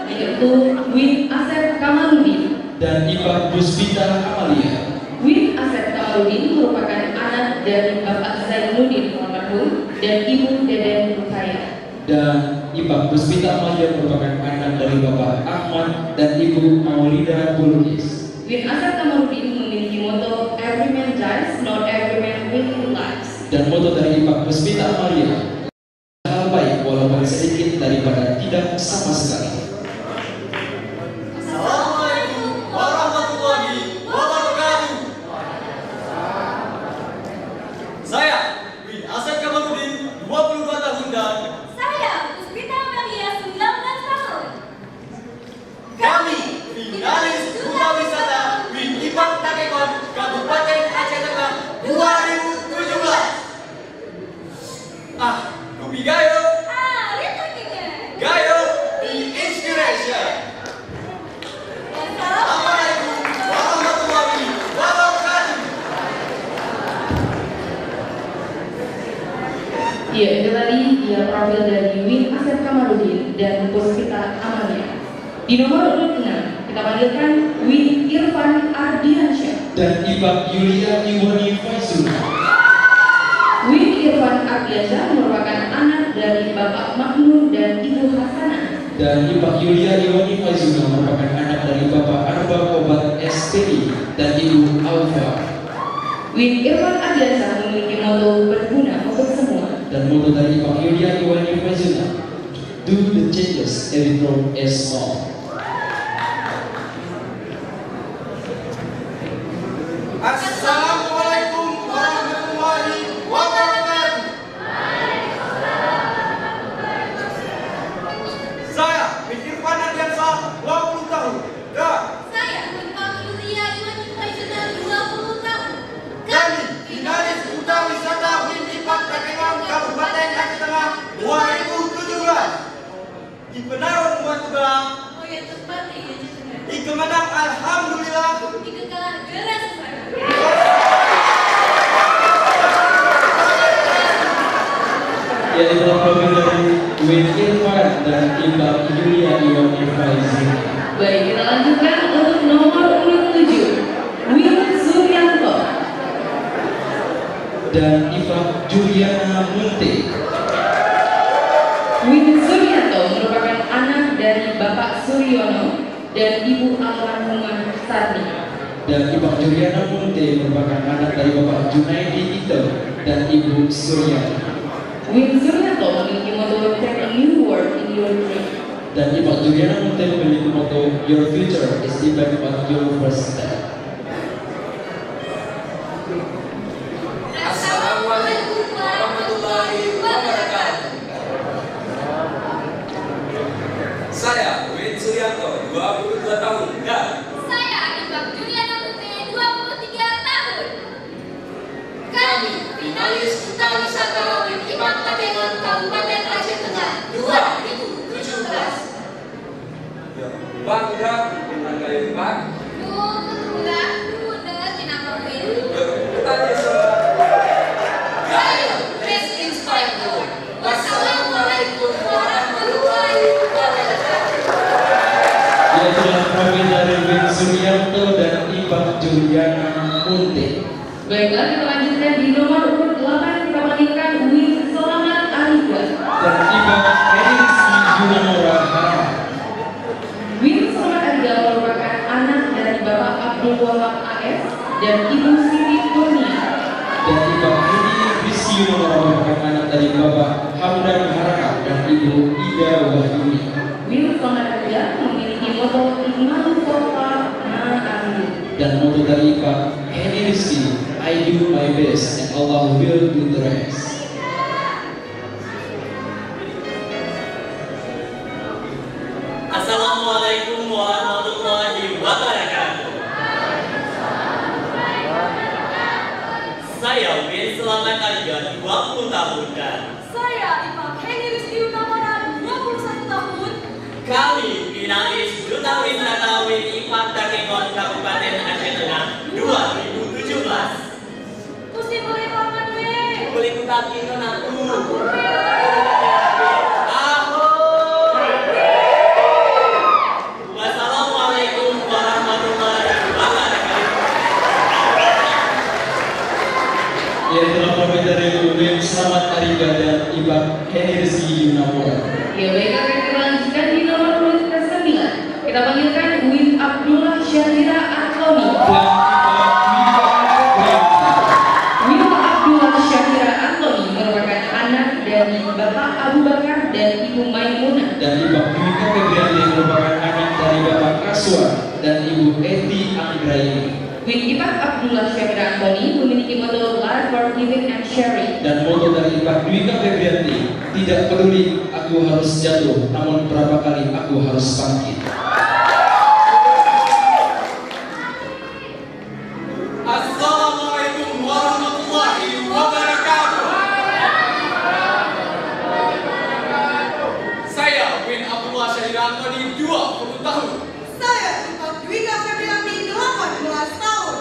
yaitu Win Asep Kamaludin. Dan Ibu Puspita Amalia. Win Asep Kamaludin merupakan anak dari Bapak Zainuddin almarhum dan Ibu Deden Rukaya. Dan Ibu Puspita Amalia merupakan anak dari Bapak Ahmad dan Ibu Maulida Bulukis. Win Asep Kamaludin memiliki moto Every man dies, not every man really lives. Dan moto dari Ibu Puspita Amalia, hal baik walaupun sedikit daripada tidak sama sekali. Assalamualaikum warahmatullahi wabarakatuh. Saya Win Asep Kamaludin, 22 tahun dan Saya Puspita Amelia, 19 tahun. kami finalis Duta Wisata Wikipak Takengon Kabupaten Aceh Tengah 2017. Kupi gayo, Lihat kakinya. gayo di inspiration. Assalamualaikum warahmatullahi wabarakatuh. Ya, itu tadi dia profil dari Win Asep Kamaludin dan Puspita Amalia. Di nomor urut 6, kita panggilkan Win Irfan Ardiansyah. Dan Ibu Yulia Iwani Faizul. Win Irfan Ardiansyah merupakan anak dari Bapak Makmur dan Ibu Hasanah. Dan Ibu Yulia Iwani Faizul merupakan anak dari Bapak Arba Obat SPI dan Ibu Alfa. Win Irfan Ardiansyah memiliki moto berguna untuk semua. Dan moto dari Ibu Yulia Iwani Faizul, do the changes every from as small. Assalamualaikum warahmatullahi wabarakatuh. Saya Win Irfan Ardiansyah, 20 tahun dan Saya Ipak Yulia Iwani Faizal, 20 tahun. kami finalis Duta Wisata Wikipak Takengon Kabupaten Aceh Tengah 2017. Di Penaruh Batu Belang, Oh ya tepat ya, di Kemenang Alhamdulillah, di Yang telah profil dari Win Irfan dan Iqbal Yulia Ioni Faizi. Baik, kita lanjutkan untuk nomor urut 7, Win Suryanto dan Iva Juliana Munte. Win Suryanto merupakan anak dari Bapak Suryono dan Ibu almarhumah Sarni. Dan Iva Juliana Munte merupakan anak dari Bapak Junaidi Ito dan Ibu Suryani. Win Suryanto memiliki moto Take a New World in Your Dream. Dan Iva Juliana Munte memiliki moto Your future is depend on your first step. Assalamualaikum warahmatullahi wabarakatuh. Saya Win Suryanto, 22 tahun dan Saya Iqbal Juliana Munte, 23 tahun. Kami finalis Duta Wisata Win Ipak Takengon Kabupaten Aceh Tengah 2017. bangga dengan gaya Ipak. Kebetulan muda kenapa Win? Tanya semua. Ayo, let's inspire the world. Wassalamualaikum warahmatullahi wabarakatuh. Yaitulah profil dari Win Suryanto dan Iva Juliana Munte. Baiklah, kita lanjutkan di nomor urut 8, kita panggilkan Win Selamat Ariga. Dan Iva Rizky Junamora Haram. Win Selamat Ariga merupakan anak dari Bapak Abdul Wahab AS dan Ibu Siti Kurnia. Dan Iva Rizky Junamora merupakan anak dari Bapak Hamdan Harahap dan Ibu Ida Wahyuni. Win Selamat Ariga memiliki moto Iman Kota Ma'amin. Dan moto dari Iva Rizky, I do my best and Allah will do the rest. Assalamualaikum warahmatullahi wabarakatuh. Saya Win Selamat Ariga, 20 tahun dan Saya Ipak Heni Rizky Unamara, 21 tahun. kami finalis Duta Wisata Win Ipak Takengon Kabupaten Aceh Tengah 2017. Mesti boleh banget, Win. Boleh kutakin aku. Wassalamualaikum warahmatullahi wabarakatuh. Yaitulah profil dari Win Selamat Ariga dan Iva Rizky Junamora. Ya baiklah, kita lanjutkan di nomor urut ke-9. Kita panggilkan Win Abdullah Syahira Antoni. Win Abdullah Syahira Antoni merupakan anak dari Bapak Abu Bakar dan Ibu Maimunah. Dan Iva Dwika Febrianti merupakan anak dari Bapak Kaswa dan Ibu Eti Anggraini. Win Ipak Abdullah Syahira Antoni memiliki moto Life for Giving and Sharing. Dan moto dari Iva Dwika Febrianti, tidak peduli aku harus jatuh, namun berapa kali aku harus bangkit. Assalamualaikum warahmatullahi wabarakatuh. Saya Win Abdullah Syahira Antoni, 20 tahun. Saya Iqbal Dwika Febrianti, 18 tahun.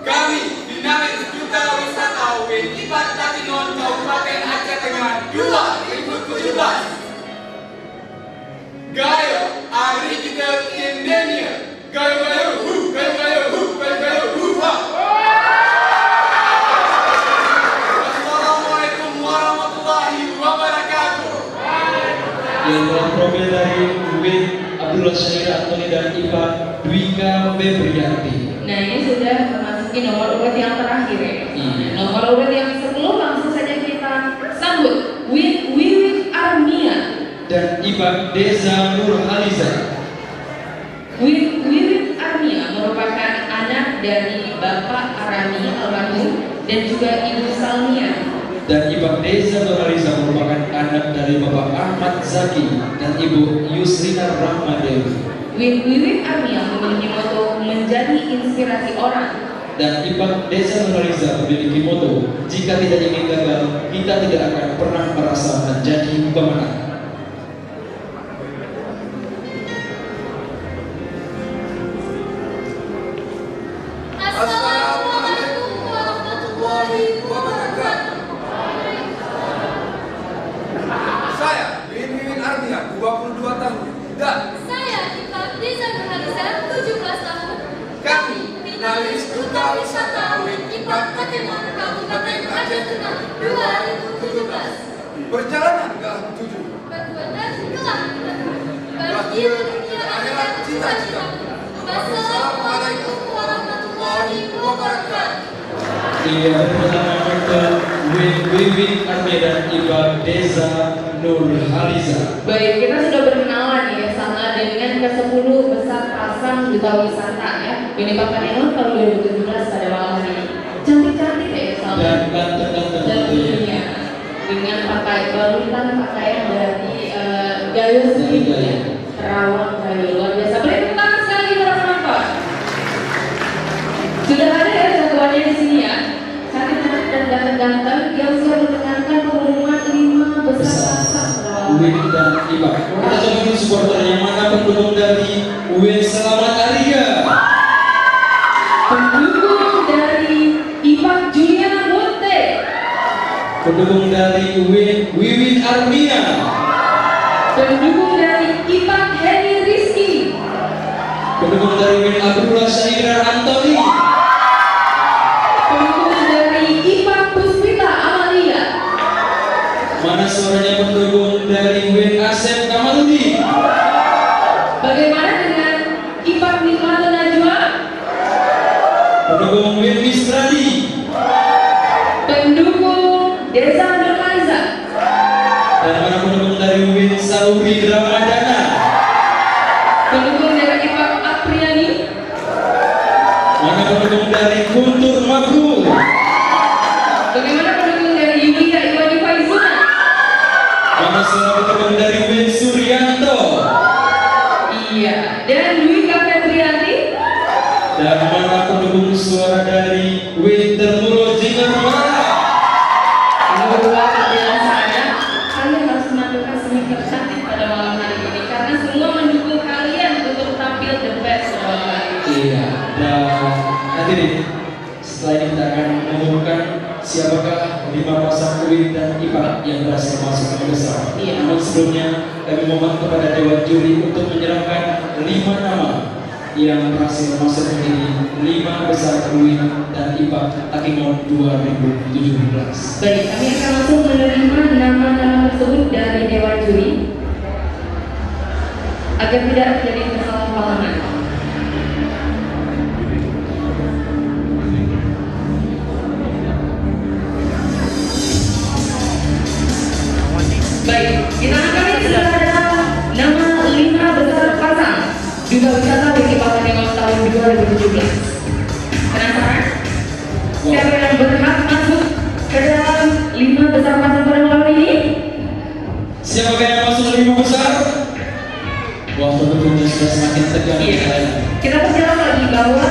Kami finalis Duta Wisata Win Ipak Takengon Kabupaten Aceh Tengah 2017. Gaya hari kita Indonesia. Gaya hu, gaya hu, ha. Assalamualaikum warahmatullahi wabarakatuh. Yaitulah profil dari Win Abdullah Syahira Antoni dan Iva Dwika Febrianti. Nah, ini sudah memasuki nomor urut yang terakhir ya. Iya. Nomor urut yang 10 langsung saja kita sambut Win Wiwit Armia. Dan Iva Deza Nurhaliza. Win Wiwit Armia merupakan anak dari Bapak Arami almarhum dan juga Ibu Salmia. Dan Iva Deza Nurhaliza merupakan anak dari Bapak Ahmad Zaki dan Ibu Yusrina Rahmadewi. Win Wiwit Armia memiliki moto menjadi inspirasi orang. Dan Iva Deza Nurhaliza memiliki moto, jika tidak ingin gagal, kita tidak akan pernah merasa menjadi pemenang. Assalamualaikum warahmatullahi wabarakatuh. Finalis Duta Wisata Win Ipak Takemon Kabupaten Aceh Tengah 2017. Perjalanan ke tujuh. Berbuatan telah bagi dunia akhirat cita-cita. Wassalamualaikum warahmatullahi wabarakatuh. Iya, pertama ke Wiwin Armia dan Iba Deza Nurhaliza. Baik, kita sudah berkenalan ya sama dengan ke-10 besar pasang duta wisata ya. Ini Pak Panino tahun 2017 pada malam hari ini. Cantik-cantik ya sama. Dan ganteng-ganteng tentunya. Dengan pakaian dari gaya sendiri ya. Terawang gaya luar biasa. Boleh tepuk tangan sekali lagi para penonton. Sudah ada ya jagoannya di sini ya. Cantik dan ganteng-ganteng yang sudah mendengarkan pengumuman 5 besar pasang. Win dan Iba. Kita coba dulu supporter yang mana pendukung dari Win. Selamat Ariga. Pendukung dari Ipak Juliana Monte. Pendukung dari Wiwin Armia. Pendukung dari Ipak Heni Rizky. Pendukung dari Win Abdullah Syaira Antoni. Pendukung dari Ipak Puspita Amalia. Mana suaranya pendukung dari Win Asep Kamarudi? Bagaimana dengan Ipak Nikmatul Najwa? Pendukung Win Mistradi. Pendukung Desa Nurhaliza. Dan mana pendukung dari Win Sauri Ramadana? Pendukung dari Ipak Apriani. Mana pendukung dari Guntur Makul? Bagaimana pendukung dari Yulia Iwani Faizuna? Mana suara pendukung dari Win Suryanto? Iya. Dan Dwi Kapetrianti. Dan mana pendukung suara dari Win Termulo Jingermara? Ini berdua kebiasaannya. Kalian harus menampilkan seni tercantik pada malam hari ini karena semua mendukung kalian untuk tampil the best pada malam hari ini. Iya. Dan hadirin, setelah ini kita akan mengumumkan siapakah 5 pasang Win dan Ipa yang berhasil masuk ke besar. Iya. Namun sebelumnya kami mohon kepada Dewan Juri untuk menyerahkan 5 nama yang berhasil masuk menjadi 5 besar Win dan Ipa Takimon 2017. Baik, kami akan langsung menerima nama-nama tersebut dari Dewan Juri agar tidak terjadi kesalahpahaman. Baik, di tangan kami sudah ada nama 5 besar pasang duta wisata Wiki Pangandaran tahun 2017. Penasaran? Siapa yang berhak masuk ke dalam 5 besar pasang pada malam ini? Siapakah yang masuk 5 besar? Wah, tentunya sudah semakin tegang. Iya. Kita perjelas lagi bahwa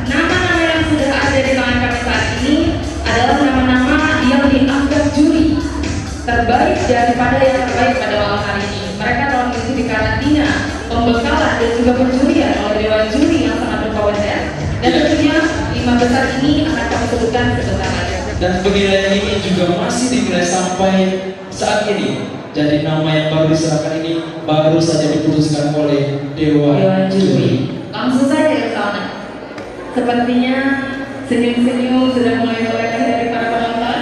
nama-nama yang sudah ada di tangan kami saat ini adalah nama-nama yang dianggap juri terbaik daripada yang terbaik pada malam hari ini. Mereka telah mengikuti karantina, pembekalan dan juga penjurian oleh Dewan Juri yang sangat berkompeten. Dan tentunya 5 besar ini akan kami sebutkan sebentar lagi. Dan penilaian ini juga masih dinilai sampai saat ini. Jadi nama yang baru diserahkan ini baru saja diputuskan oleh Dewan Juri. Langsung saja ke sana. Sepertinya senyum-senyum sudah mulai terlihat dari para penonton.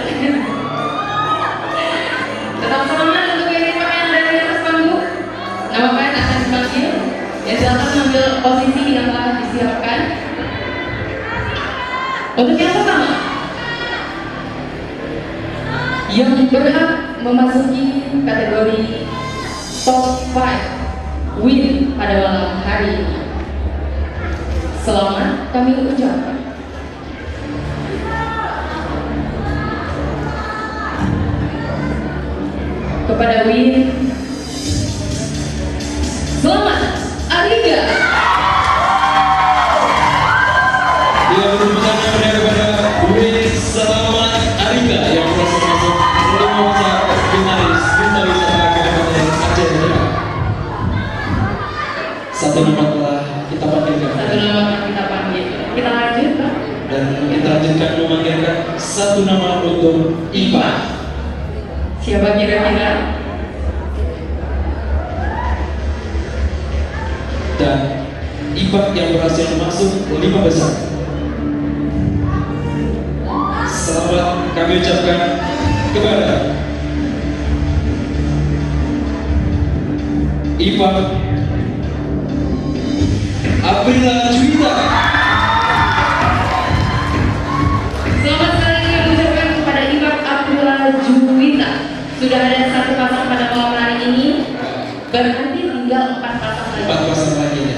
Tetap semangat untuk yang yang ada di atas panggung. Nama kalian akan dipanggil. Ya silakan mengambil posisi yang telah disiapkan. Untuk yang pertama, yang berhak memasuki kategori top 5 win pada malam hari ini. Selamat kami ucapkan. Kepada Win, selamat Ariga. Dia berusaha memberikan kepada Win Selamat Ariga yang berhasil masuk 5 besar finalis Duta Wisata Kabupaten Aceh Tengah. Satu nama telah kita panggilkan. Satu nama akan kita panggil. Kita lanjut, Pak. Dan kita lanjutkan memanggilkan satu nama untuk Ipa. Siapa kira-kira? Dan Ipa yang berhasil masuk 5 besar. Selamat kami ucapkan kepada IPA Aprila Juwita. Selamat sekali kami ucapkan kepada IPA Aprila Juwita. Sudah ada satu pasang pada malam hari ini, berarti tinggal 4 pasang lagi. 4 pasang lagi ya.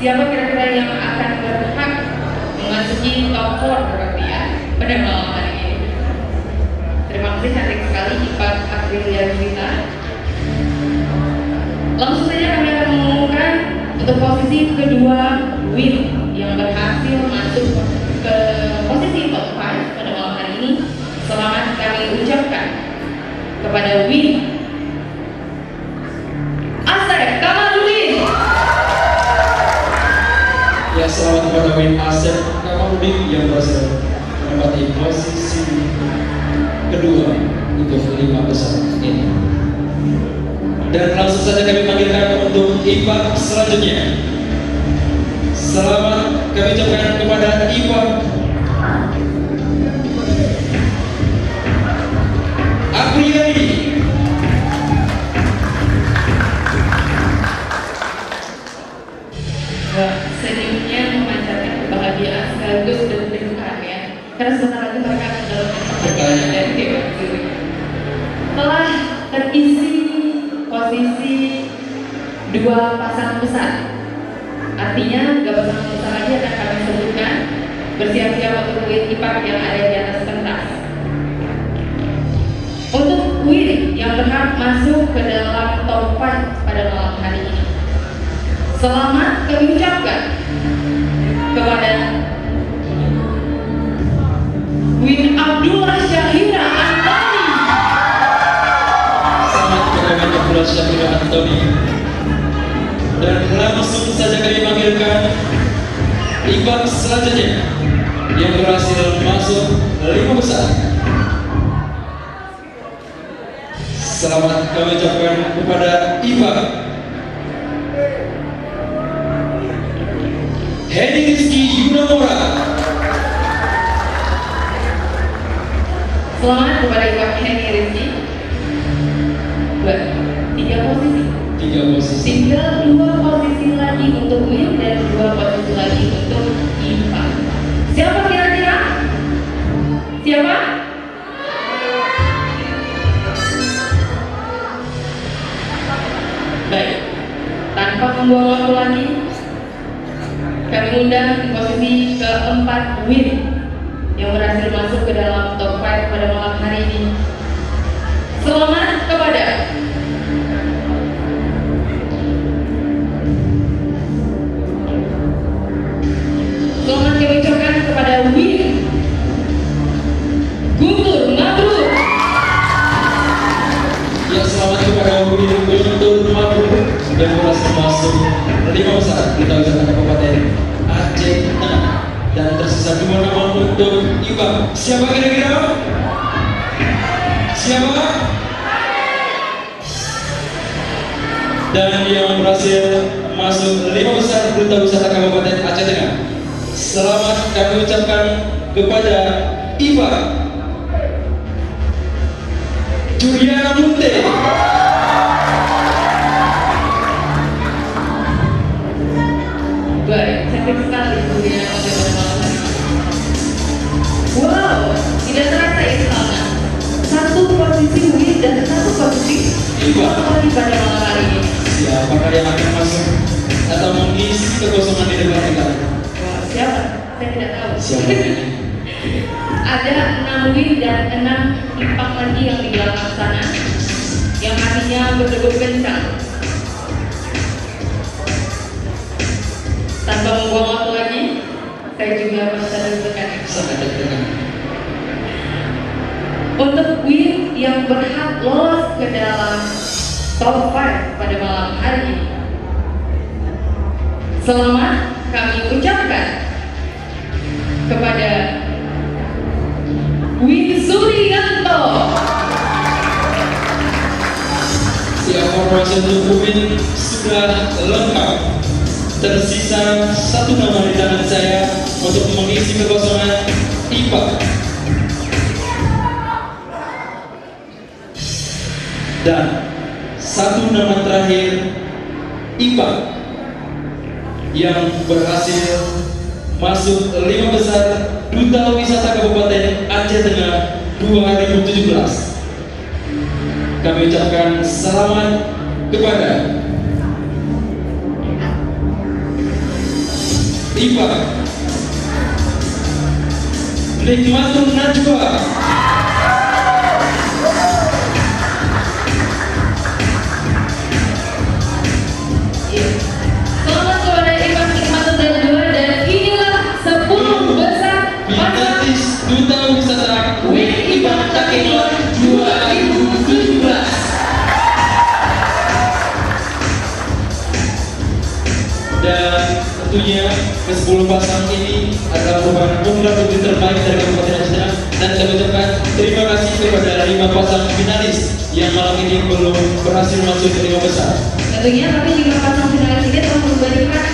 Siapa kira-kira yang akan berhak memasuki top 4 berarti ya pada malam hari ini? Terima kasih cantik sekali IPA Aprila Juwita. Langsung saja kami akan mengumumkan untuk posisi kedua Win yang berhasil masuk ke posisi top 5 pada malam hari ini. Selamat kami ucapkan kepada Win Asep Kamaludin. Ya, selamat kepada Win Asep Kamaludin yang berhasil menempati posisi kedua untuk 5 besar ini. Dan langsung saja kami panggilkan untuk IPA selanjutnya. Selamat kami ucapkan kepada IPA Apriyadi. Senyumnya memancarkan kebahagiaan sekaligus deg-degan ya. Karena sebentar lagi mereka akan dalam pertandingan dari Dewan Juri. Telah terisi posisi 2 pasang besar. Artinya 2 pasang besar lagi akan kami sebutkan. Bersiap-siap untuk win IPA yang ada di atas pentas. Untuk win yang berhak masuk ke dalam top 5 pada malam hari ini, selamat kami ucapkan kepada Win Abdullah Syahira Antoni. Selamat kepada Win Abdullah Syahira Antoni. Dan langsung saja kami panggilkan IPA selanjutnya yang berhasil masuk 5 besar. Selamat kami ucapkan kepada IPA Hedi Rizky Yunamora. Selamat kepada IPA Hedi Rizky. 3 posisi. 3 posisi. Tinggal 2 posisi lagi untuk Win dan 2 posisi lagi untuk IPA. Siapa kira-kira? Siapa? Baik, tanpa membuang waktu lagi, kami undang di posisi keempat Win yang berhasil masuk ke dalam top 5 pada malam hari ini. Selamat kepada Selamat kami ucapkan kepada Win Guntur Mabrur. Ya, selamat kepada Win Guntur Mabrur yang berhasil masuk 5 besar Duta Wisata Kabupaten Aceh Tengah. Dan tersisa 2 nama untuk IPA. Siapa kira-kira? Siapa? Dan yang berhasil masuk 5 besar Duta Wisata Kabupaten Aceh Tengah. Selamat kami ucapkan kepada IPA Juliana Munte. Baik, cantik sekali Juliana Munte pada malam hari ini. Wow, tidak terasa ya sana. 1 posisi Win dan 1 posisi IPA lagi pada malam hari ini. Siapakah yang akan masuk atau mengisi kekosongan di depan kita? Siapa? Saya tidak tahu. Siapa? Ada 6 Win dan 6 IPA lagi yang di belakang sana, yang hatinya berdebut kencang. Tanpa membuang waktu lagi, saya juga merasa deg-degan. Sangat deg-degan. Untuk Win yang berhak lolos ke dalam top 5 pada malam hari ini, selamat kami ucapkan kepada Win Suryanto. Siap, formasi untuk Win sudah lengkap. Tersisa 1 nama di tangan saya, untuk mengisi kekosongan IPA. Dan satu nama terakhir IPA yang berhasil masuk 5 besar Duta Wisata Kabupaten Aceh Tengah 2017. Kami ucapkan selamat kepada IPA Nikmatun Najwa, Selamat kepada IPA Nikmatun Najwa, dan inilah 10 besar Finalis Duta Wisata WIN IPA Takengon 2017. Dan tentunya ke-10 pasang ini adalah merupakan program putri terbaik dari Kabupaten Aceh Tengah, dan kami ucapkan terima kasih kepada 5 pasang finalis yang malam ini belum berhasil masuk ke 5 besar. Tentunya tapi 5 pasang finalis ini telah memberikan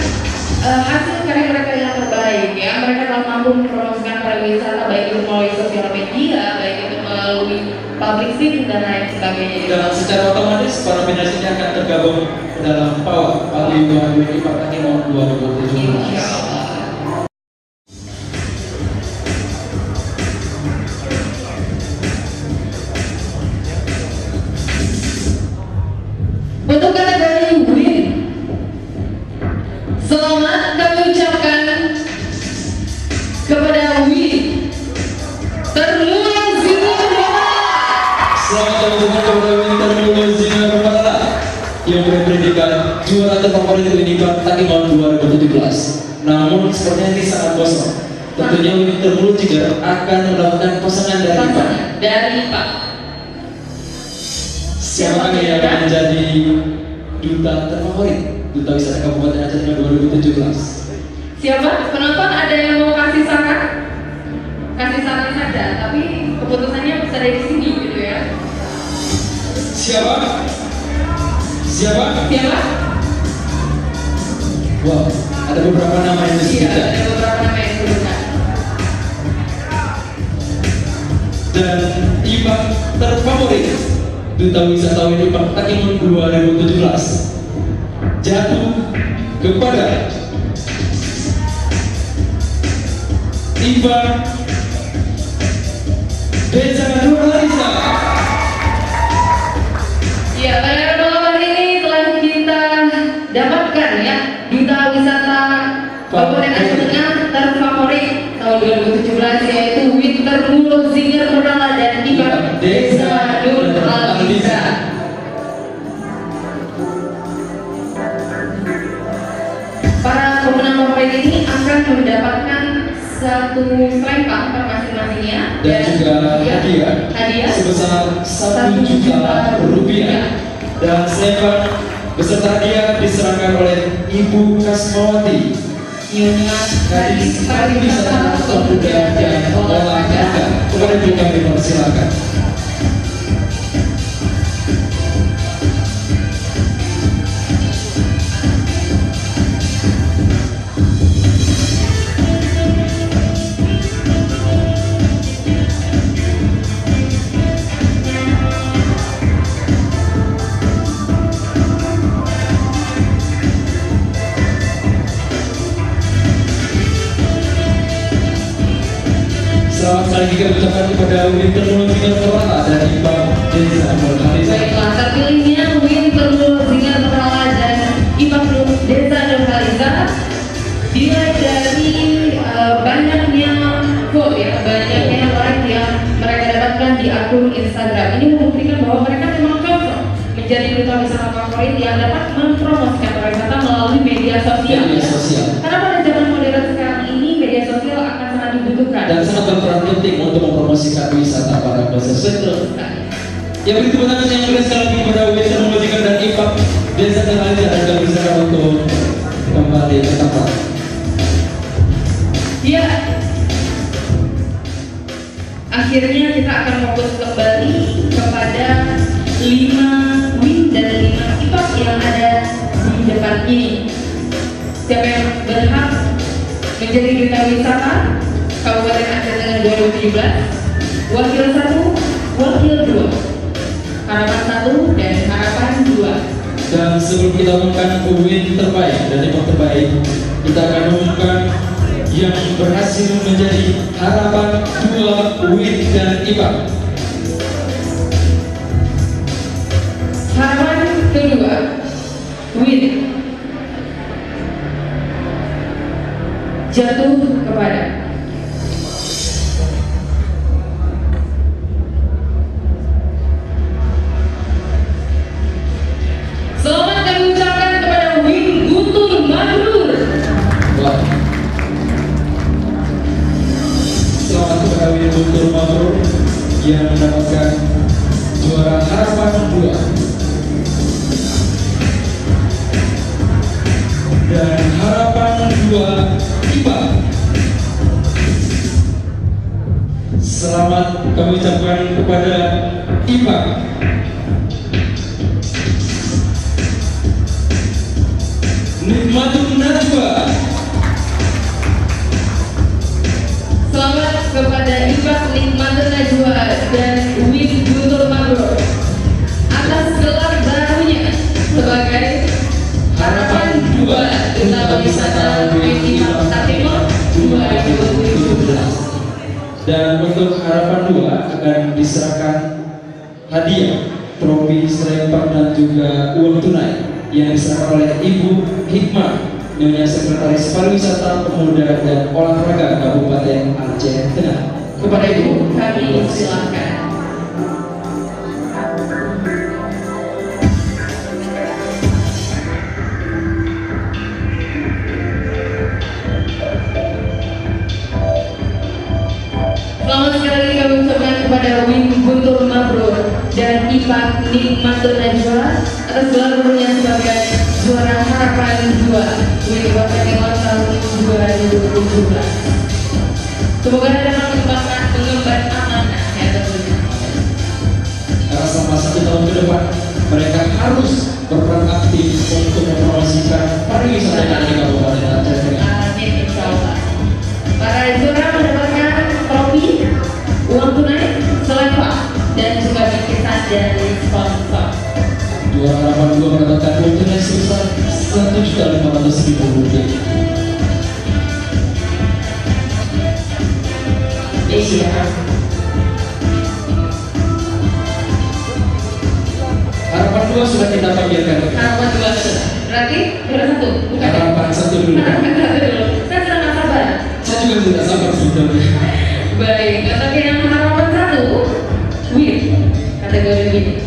hasil karya mereka yang terbaik ya. Mereka telah mampu mempromosikan pariwisata baik itu melalui sosial media, baik itu melalui public speaking dan lain sebagainya. Dan secara otomatis para finalis ini akan tergabung dalam PAWA Paguyuban IPA Takengon 2017. Insyaallah. Untuk kategori WIN, selamat kami ucapkan kepada WIN Terluar Zinar. Selamat datang kepada WIN Terluar Zinar yang berpredikat juara terfavorit WIN IPA Takengon 2017. Namun sepertinya ini sangat kosong. Tentunya WIN Terluar juga akan mendapatkan pasangan dari IPA. Siapa yang akan menjadi duta terfavorit Duta Wisata Kabupaten Aceh Tengah 2017? Siapa? Penonton ada yang mau kasih saran? Kasih saran saja, tapi keputusannya bisa dari sini gitu ya. Siapa? Siapa? Siapa? Wow, ada beberapa nama yang Iya, disebutkan. ada beberapa nama yang disebutkan. Dan IPA terfavorit Duta Wisata WIN IPA Takengon 2017 jatuh kepada IPA Desa Nurhaliza. Iya, pada malam hari ini telah kita dapatkan ya Duta Wisata Kabupaten Aceh Tengah terfavorit tahun 2017, yaitu WIN Terluar Zinar Nurhaliza dan IPA Desa Nurhaliza. Para pemenang favorit ini akan mendapatkan satu selempang per masing-masingnya Dan juga hadiah sebesar 1 juta rupiah. Dan selempang beserta hadiah diserahkan oleh Ibu Kasmawati, Kadis Pariwisata Pemuda dan Olahraga. Kepada Ibu kami persilakan. Selamat sekali lagi kami ucapkan kepada WIN Terluar Zinar Nurhaliza dan IPA Desa Nurhaliza. Baiklah, terpilihnya WIN Terluar Zinar Nurhaliza dan IPA Desa Nurhaliza dilihat dari banyaknya vote ya, banyaknya like yang mereka dapatkan di akun Instagram. Ini membuktikan bahwa mereka memang cocok menjadi duta wisata favorit yang dapat mempromosikan pariwisata melalui media sosial. Media sosial. Karena pada zaman modern sekarang ini media sosial akan sangat dibutuhkan. Dan sangat berperan penting untuk mempromosikan wisata pada masa sekarang. Yang berikut tangan yang boleh sekali lagi kepada WIN Terluar Zinar dan IPA Desa Nurhaliza dan kami silakan untuk kembali ke tempat. Ya, akhirnya kita akan fokus kembali kepada 5 WIN dan 5 IPA yang ada di depan ini. Siapa yang berhak menjadi Duta Wisata Kabupaten Aceh Tengah 2017, Wakil 1, Wakil 2, Harapan 1 dan Harapan 2. Dan sebelum kita umumkan UIN terbaik dan IPA terbaik, kita akan umumkan yang berhasil menjadi Harapan 2 UIN dan IPA. Harapan kedua, WIN, jatuh kepada selamat kami ucapkan kepada WIN Guntur Mabrur. Wah. Selamat kepada WIN Guntur Mabrur yang mendapatkan juara Harapan 2 dan Harapan 2 IPA. Selamat kami ucapkan kepada IPA. Nikmatun Najwa. Selamat kepada IPA Nikmatun Najwa dan WIN Guntur Mabrur atas gelar barunya sebagai Harapan 2 Duta Wisata WIN IPA Timur 2017. Dan untuk Harapan 2 akan diserahkan hadiah, trofi, serempak dan juga uang tunai yang diserahkan oleh Ibu Hikmah, Nyonya Sekretaris Pariwisata, Pemuda dan Olahraga Kabupaten Aceh Tengah. Kepada Ibu kami silakan. Selamat sekali lagi kami ucapkan kepada WIN Guntur Mabrur dan IPA Nikmatun Najwa atas gelar barunya sebagai juara Harapan 2 WIN IPA Timur tahun 2017. Semoga dapat mengemban amanah ya tentunya. Karena selama 1 tahun ke depan mereka harus berperan aktif untuk mempromosikan pariwisata di Kabupaten Aceh Tengah. Amin insyaallah. Para juara mendapatkan trofi, uang tunai, selempang dan juga bingkisan dari sponsor. Juara Harapan 2 mendapatkan uang tunai sebesar Rp1.500.000. Iya. Harapan 2 sudah kita panggilkan. Harapan 2 sudah. Berarti juara 1 bukan? Harapan 1 dulu. Harapan 1 dulu. Saya sudah nggak sabar. Saya juga tidak sabar sebenarnya. Baik, untuk yang Harapan 1 WIN kategori WIN.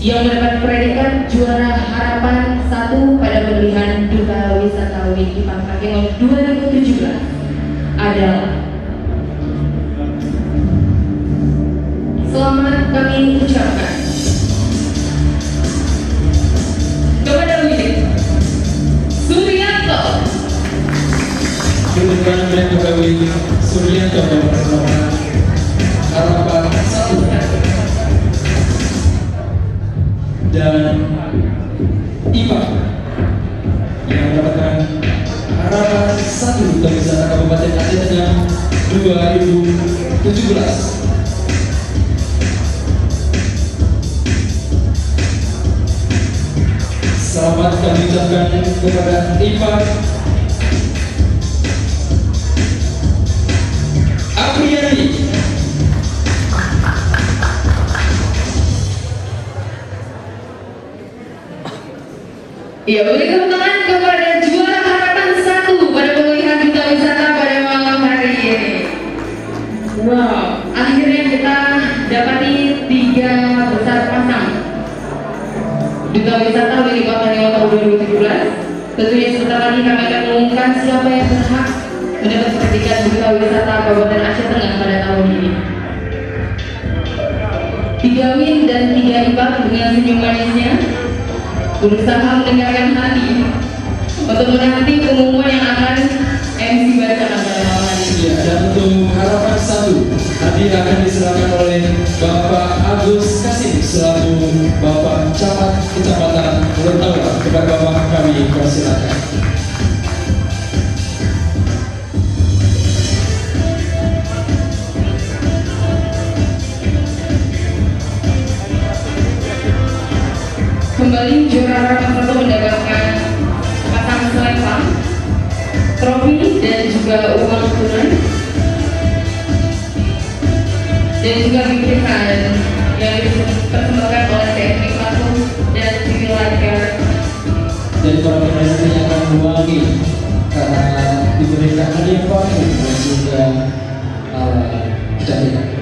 Yang mendapat predikat juara Harapan 1 pada pemilihan Duta Wisata WIN IPA Timur 2017 adalah selamat kami ucapkan kepada WIN Suryanto. Diberikan oleh pegawai Suryanto bersama Harapan 1 dan IPA yang mendapatkan Harapan 1 Duta Wisata Kabupaten Aceh Tengah 2017. Selamat kami ucapkan kepada IPA Apriani. Ya, beri tepuk tangan kepada juara Harapan 1 pada pemilihan Duta Wisata pada malam hari ini. Wow, akhirnya kita dapati 3 besar pasang Duta Wisata WIN IPA Timur tahun 2017. Tentunya sebentar lagi kami akan mengumumkan siapa yang berhak mendapat predikat Duta Wisata Kabupaten Aceh Tengah pada tahun ini. 3 WIN dan 3 IPA dengan senyum manisnya berusaha mendengarkan hati untuk menanti pengumuman yang akan MC bacakan pada malam hari ini. Ya, dan untuk harapan 1, hadiah akan diserahkan oleh Bapak Agus Kasim selaku Bapak Camat Kecamatan Lentawar. Kepada Bapak kami persilakan. Kembali juara nomor 1 mendapatkan pasang selempang, trofi dan juga uang tunai, dan juga bingkisan yang dipersembahkan oleh TNI Lampung dan Civil Lifeguard. Dan para pemenang ini akan mewakili karena diberikan hadiah parfum dan juga kecantikan.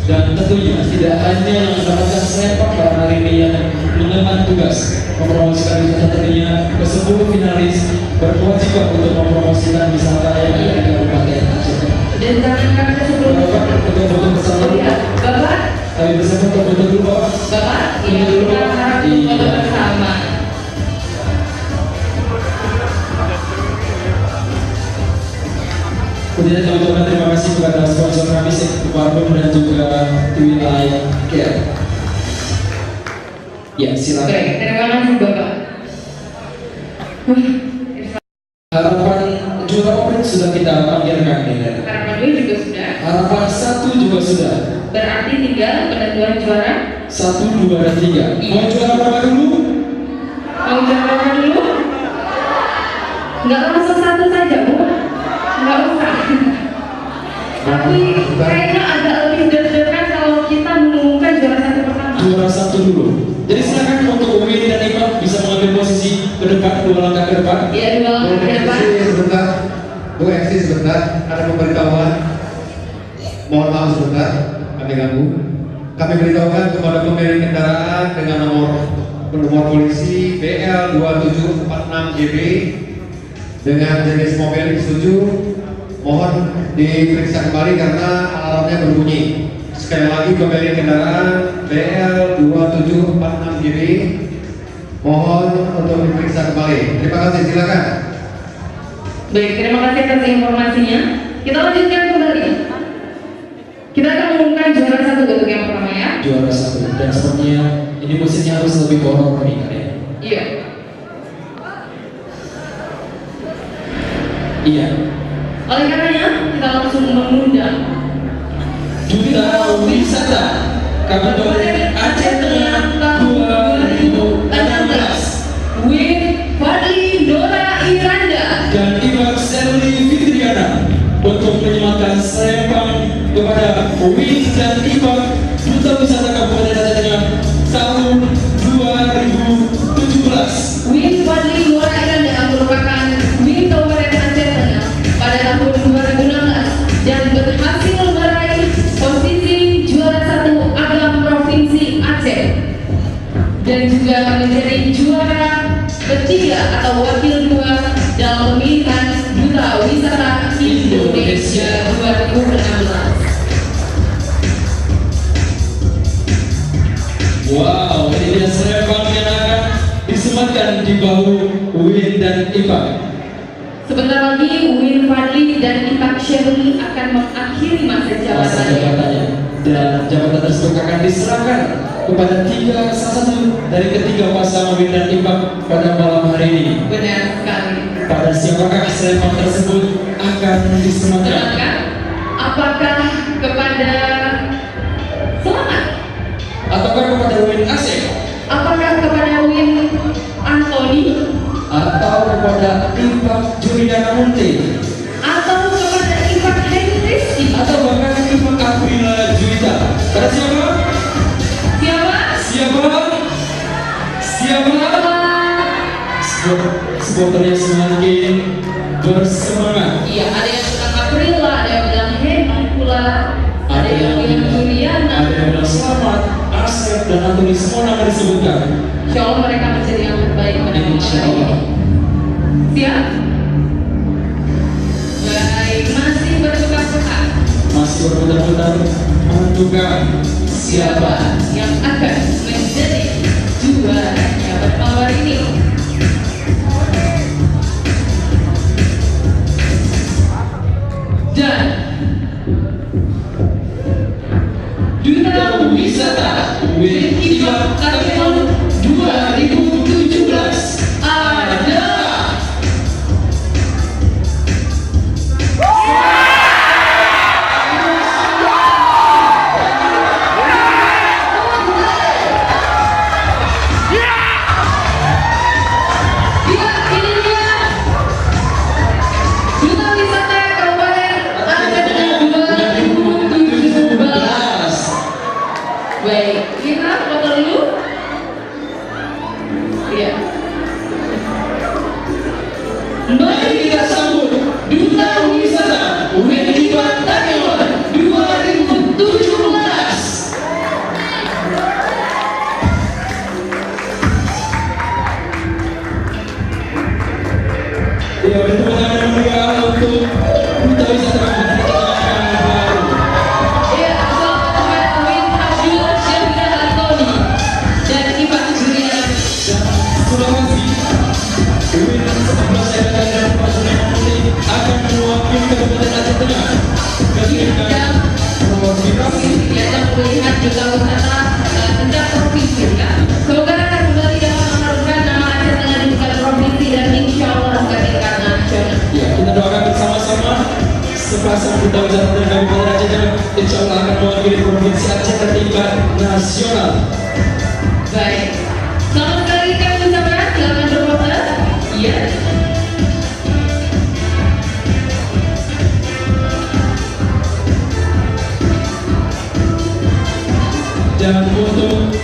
Dan tentunya tidak hanya yang mendapatkan selempang pada hari ini yang mengemban tugas mempromosikan wisata, tentunya ke-10 finalis berkewajiban untuk mempromosikan wisata yang ada di Kabupaten Aceh. Dan jangan kata sebelum foto bersama dulu. Bapak, Kami bersama foto dulu Bapak. Bapak, ini kita harap foto bersama. Kemudian kami ucapkan terima kasih kepada sponsor kami Sektor Parfum dan juga Twilight Care. Ya, silakan. Baik, terima kasih Bapak. Harapan juara open sudah kita panggilkan ya. Harapan 2 juga sudah. Harapan 1 juga sudah. Berarti tinggal penentuan juara 1, 2, dan 3. Mau juara berapa dulu? Mau juara berapa dulu? Nggak langsung 1 saja Bu. Nggak usah. Tapi kayaknya agak lebih deg-degan kalau kita mengumumkan juara 1 pertama. Juara 1 dulu. Jadi silakan untuk Uwin dan Iqbal bisa mengambil posisi ke depan, 2 langkah ke depan. Iya, 2 langkah ke depan. Sebentar, Bu MC sebentar, ada pemberitahuan. Mohon maaf sebentar, kami ganggu. Kami beritahukan kepada pemilik kendaraan dengan nomor polisi BL2746GB dengan jenis mobil Isuzu, mohon diperiksa kembali karena alarmnya berbunyi. Sekali lagi pemilik kendaraan BL2746GB mohon untuk diperiksa kembali. Terima kasih, silakan. Baik, terima kasih atas informasinya. Kita lanjutkan kembali. Kita akan mengumumkan juara 1 untuk yang pertama ya. Juara 1 dan sepertinya ini musiknya harus lebih horor nih kan ya. Iya. Iya. Oleh karenanya kita langsung mengundang Duta Wisata Kabupaten Aceh Tengah 2016 with Fadli Dora Iranda dan Ibu Serli Fitriana untuk menyematkan selempang kepada Win dan Ibu Duta Wisata Kabupaten Aceh Tengah tahun 2017. Win Fadli Dora Iranda yang merupakan Win Kabupaten Aceh Tengah pada tahun 2016 dan berhasil meraih posisi juara 1 Agam Provinsi Aceh dan juga menjadi juara ketiga atau wakil 2 dalam pemilihan Duta Wisata Indonesia 2016. Wow, ini dia selempang yang akan disematkan di bahu Win dan Ipak. Sebentar lagi Win Fadli dan Ipak Sherly akan mengakhiri masa jabatannya. Dan jabatan tersebut akan diserahkan kepada salah satu dari ketiga pasangan Win dan Ipak pada malam hari ini. Benar sekali. Pada siapakah selempang tersebut akan disematkan? Apakah kepada Selamat? Ataukah kepada Win Aceh? Apakah kepada Win Anthony? Atau kepada Ipak Juridana Munte? Atau kepada Ipak Hendristi? Atau bahkan Ipak Aprila Juwita? Pada siapa? Siapa? Supporternya semakin bersemangat. Iya, ada yang bilang Aprila, ada yang bilang Henry pula, ada yang bilang Juliana, ada yang bilang Selamat, Asep, dan Antoni, semua nama disebutkan. Insya Allah mereka menjadi yang terbaik pada malam Insya hari Allah. ini. Siap? Baik, masih berputar-putar. Masih berputar-putar menentukan siapa Siapa yang akan menjadi juaranya pada malam hari ini. Dan Duta Wisata Wikipak Taekwondo 2017 ada baik, kita foto dulu. Iya. Mari kita sambut Duta Wisata Wikipak Taekwondo 2017. Ya, bertepuk tangan yang meriah untuk Duta Wisata Wikipak baru. Iya, selamat Win Abdullah Syahida Antoni dan Ivan Julian. Dan terima kasih Win 11 Syahida dan pasukan nanti akan mewakili Kabupaten Aceh Tengah ketika provinsi Yang melihat Duta Wisata tingkat provinsi kan. Semoga kembali dapat mengharumkan nama Aceh Tengah di tingkat provinsi dan insya Allah ke tingkat nasional. ya, kita doakan bersama-sama sepasang Duta Wisata dari Kabupaten Aceh Tengah insya Allah akan mewakili provinsi Aceh ke tingkat nasional. Baik, selamat sekali kami ucapkan, silakan berfoto. Iya. Dan untuk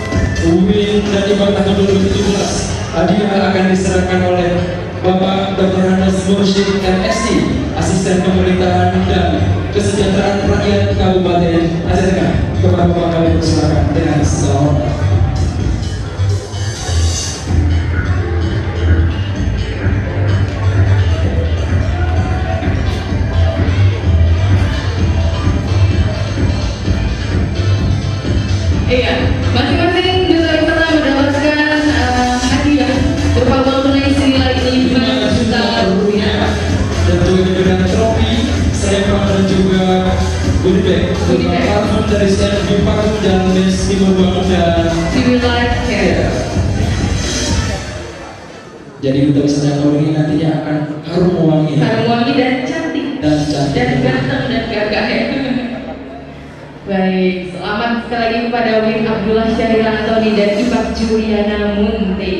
Win dan Ivan tahun 2017 hadiah akan diserahkan oleh Bapak Dr. Hannes Mursyid MSc, Asisten Pemerintahan dan Kesejahteraan Rakyat Kabupaten Aceh Tengah. Kepada Bapak kami persilakan dengan selamat. Iya, masing-masing Duta Wisata mendapatkan hadiah berupa uang tunai senilai 5 juta rupiah. Dan juga dengan trofi, serempak dan juga goodie bag berupa parfum dari CNV Parfum dan Miss Timur Bangun dan Civil Life Care. jadi Duta Wisata yang tahun ini nantinya akan harum wangi Wangi dan cantik dan cantik. dan ganteng dan gagah ya. Baik, selamat sekali lagi kepada Win Abdullah Syahida Antoni dan Ipak Juliana Munte.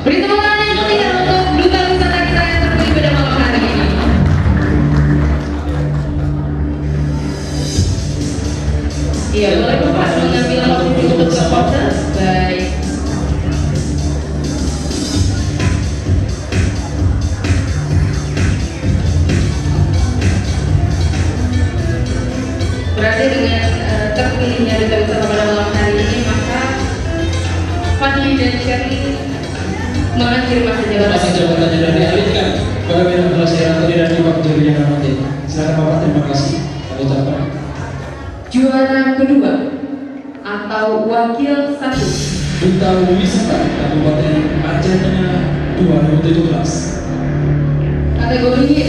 Beri tepuk tangan yang meriah untuk Duta Wisata kita yang terpilih pada malam hari ini. Iya, boleh Bapak mengambil posisi untuk berfoto. Baik. Berarti dengan terpilihnya Duta Wisata pada malam hari ini, maka Fadli dan Sherly mengakhiri masa Masa jabatan. jabatannya dan dialihkan pada Win Abdullah Syahida Antoni dan Ivan Juliana nanti. Silakan Bapak, terima kasih. Kami ucapkan. Juara kedua atau wakil satu Duta Wisata Kabupaten Aceh Tengah 2017. kategori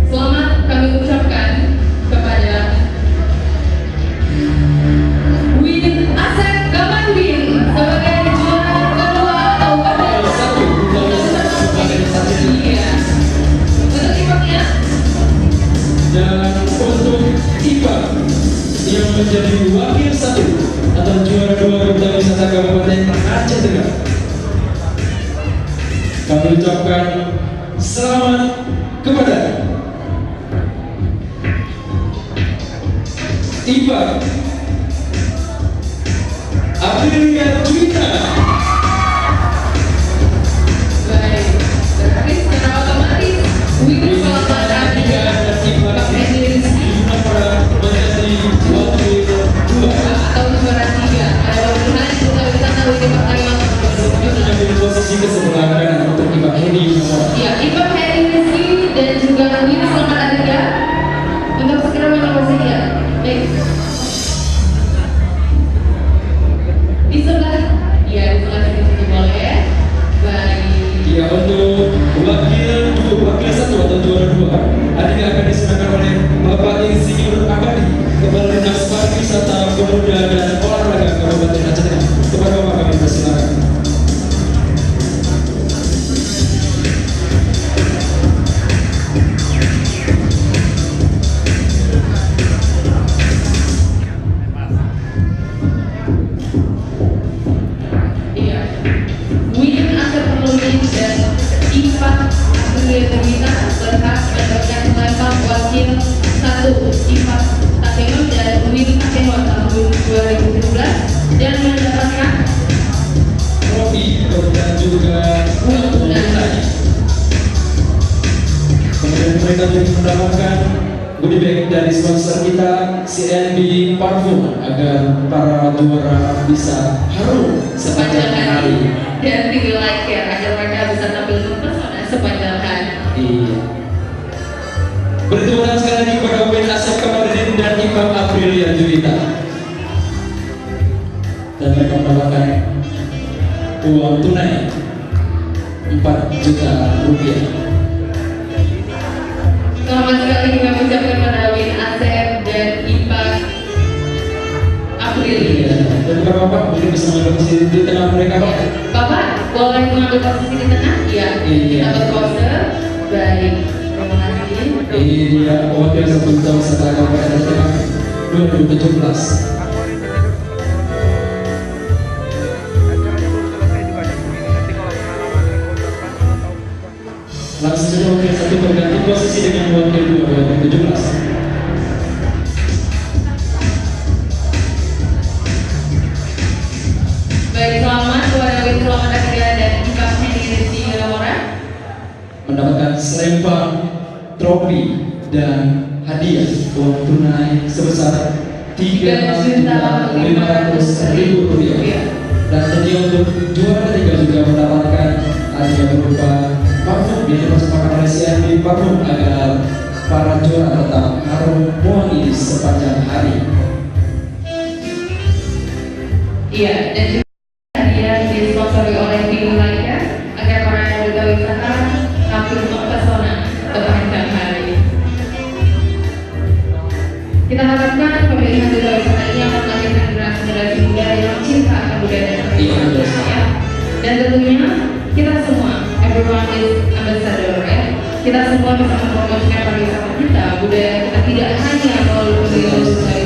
selamat kami ucapkan kepada Win Asep Kamarwin sebagai juara kedua atau wakil Satu Duta Wisata Kabupaten Aceh Tengah. Iya. Untuk Ipaknya Dan untuk Ivan yang menjadi wakil satu atau juara dua Duta Wisata Kabupaten Aceh Tengah, kami ucapkan selamat kepada Ivan Aprilia Juwita. baik, berarti secara otomatis Win selamat dan Ivan Rizky para menjadi wakil dua. atau juara tiga. Ada pemilihan Duta Wisata Wikipak Taekwondo. Menjadi posisi kesebelah kanan untuk Ivan Hedi nomor Ya, Ivan Heri Rizky dan juga Win selamat ada untuk Pemuda dan Olahraga Kabupaten Aceh Tengah. Kepada Bapak kami persilakan. Iya. Win Asep Perludin dan Ipak Aprilia berhak mendapatkan lempar wakil 1 Ipak Takengon dan Win Takengon tahun 2017 dan mendapatkan Trofi dan juga keuntungan. Kemudian mereka juga mendapatkan goodie bag dari sponsor kita CNB Parfum agar para juara bisa harum sepanjang hari. Dan tinggal like ya agar mereka bisa tampil mempesona sepanjang hari. Iya. Berterima kasih sekali lagi kepada Win Asep Kamarudin dan Ipak Aprilia Juwita. Dan mereka mendapatkan uang tunai 4 juta rupiah. Selamat sekali kami ucapkan pada Win Asep dan Ipak Aprilia. Dan Bapak mungkin bisa mengambil posisi di tengah mereka, Pak. Bapak boleh mengambil posisi di tengah? Iya. Iya. Kita berpose. Baik. Terima kasih. Ini dia wakil satu jam setelah Kabupaten Aceh Tengah 2017. Langsung saja wakil satu berganti posisi dengan wakil 2 2017. Baik, selamat kepada Win Selamat Akhirnya dan Ipak Henry Rizky Gamora. Mendapatkan selempang trofi dan hadiah uang tunai sebesar 3.500.000 rupiah. Dan tentunya untuk juara ketiga juga mendapatkan hadiah berupa parfum yang dipersembahkan oleh CNB Parfum agar para juara tetap harum wangi sepanjang hari. Iya, dan juga hadiah disponsori oleh Binu Laika agar para duta wisata tampil mempesona sepanjang hari. Kita harapkan pemilihan duta wisata ini akan melahirkan generasi muda yang cinta akan budaya dan tradisi ya. Dan tentunya kita semua, everyone is ambassador ya. Kita semua bisa mempromosikan pariwisata kita, budaya kita tidak hanya melalui duta wisata.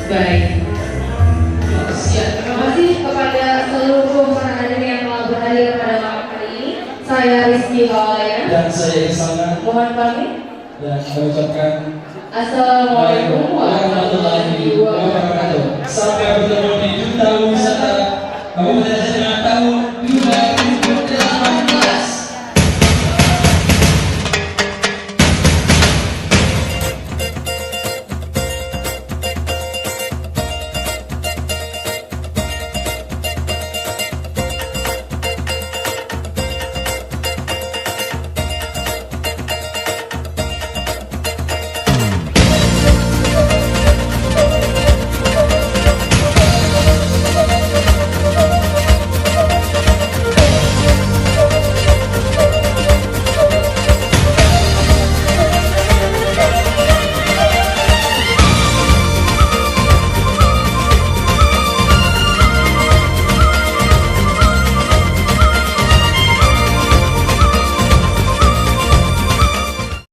Baik. Ya, terima kasih kepada seluruh para hadirin yang telah berhadir pada malam hari ini. Saya Rizky Hawalaya Dan saya Isana mohon pamit. dan mengucapkan Assalamualaikum warahmatullahi wabarakatuh. Sampai bertemu di Duta Wisata Kabupaten Aceh Tengah tahun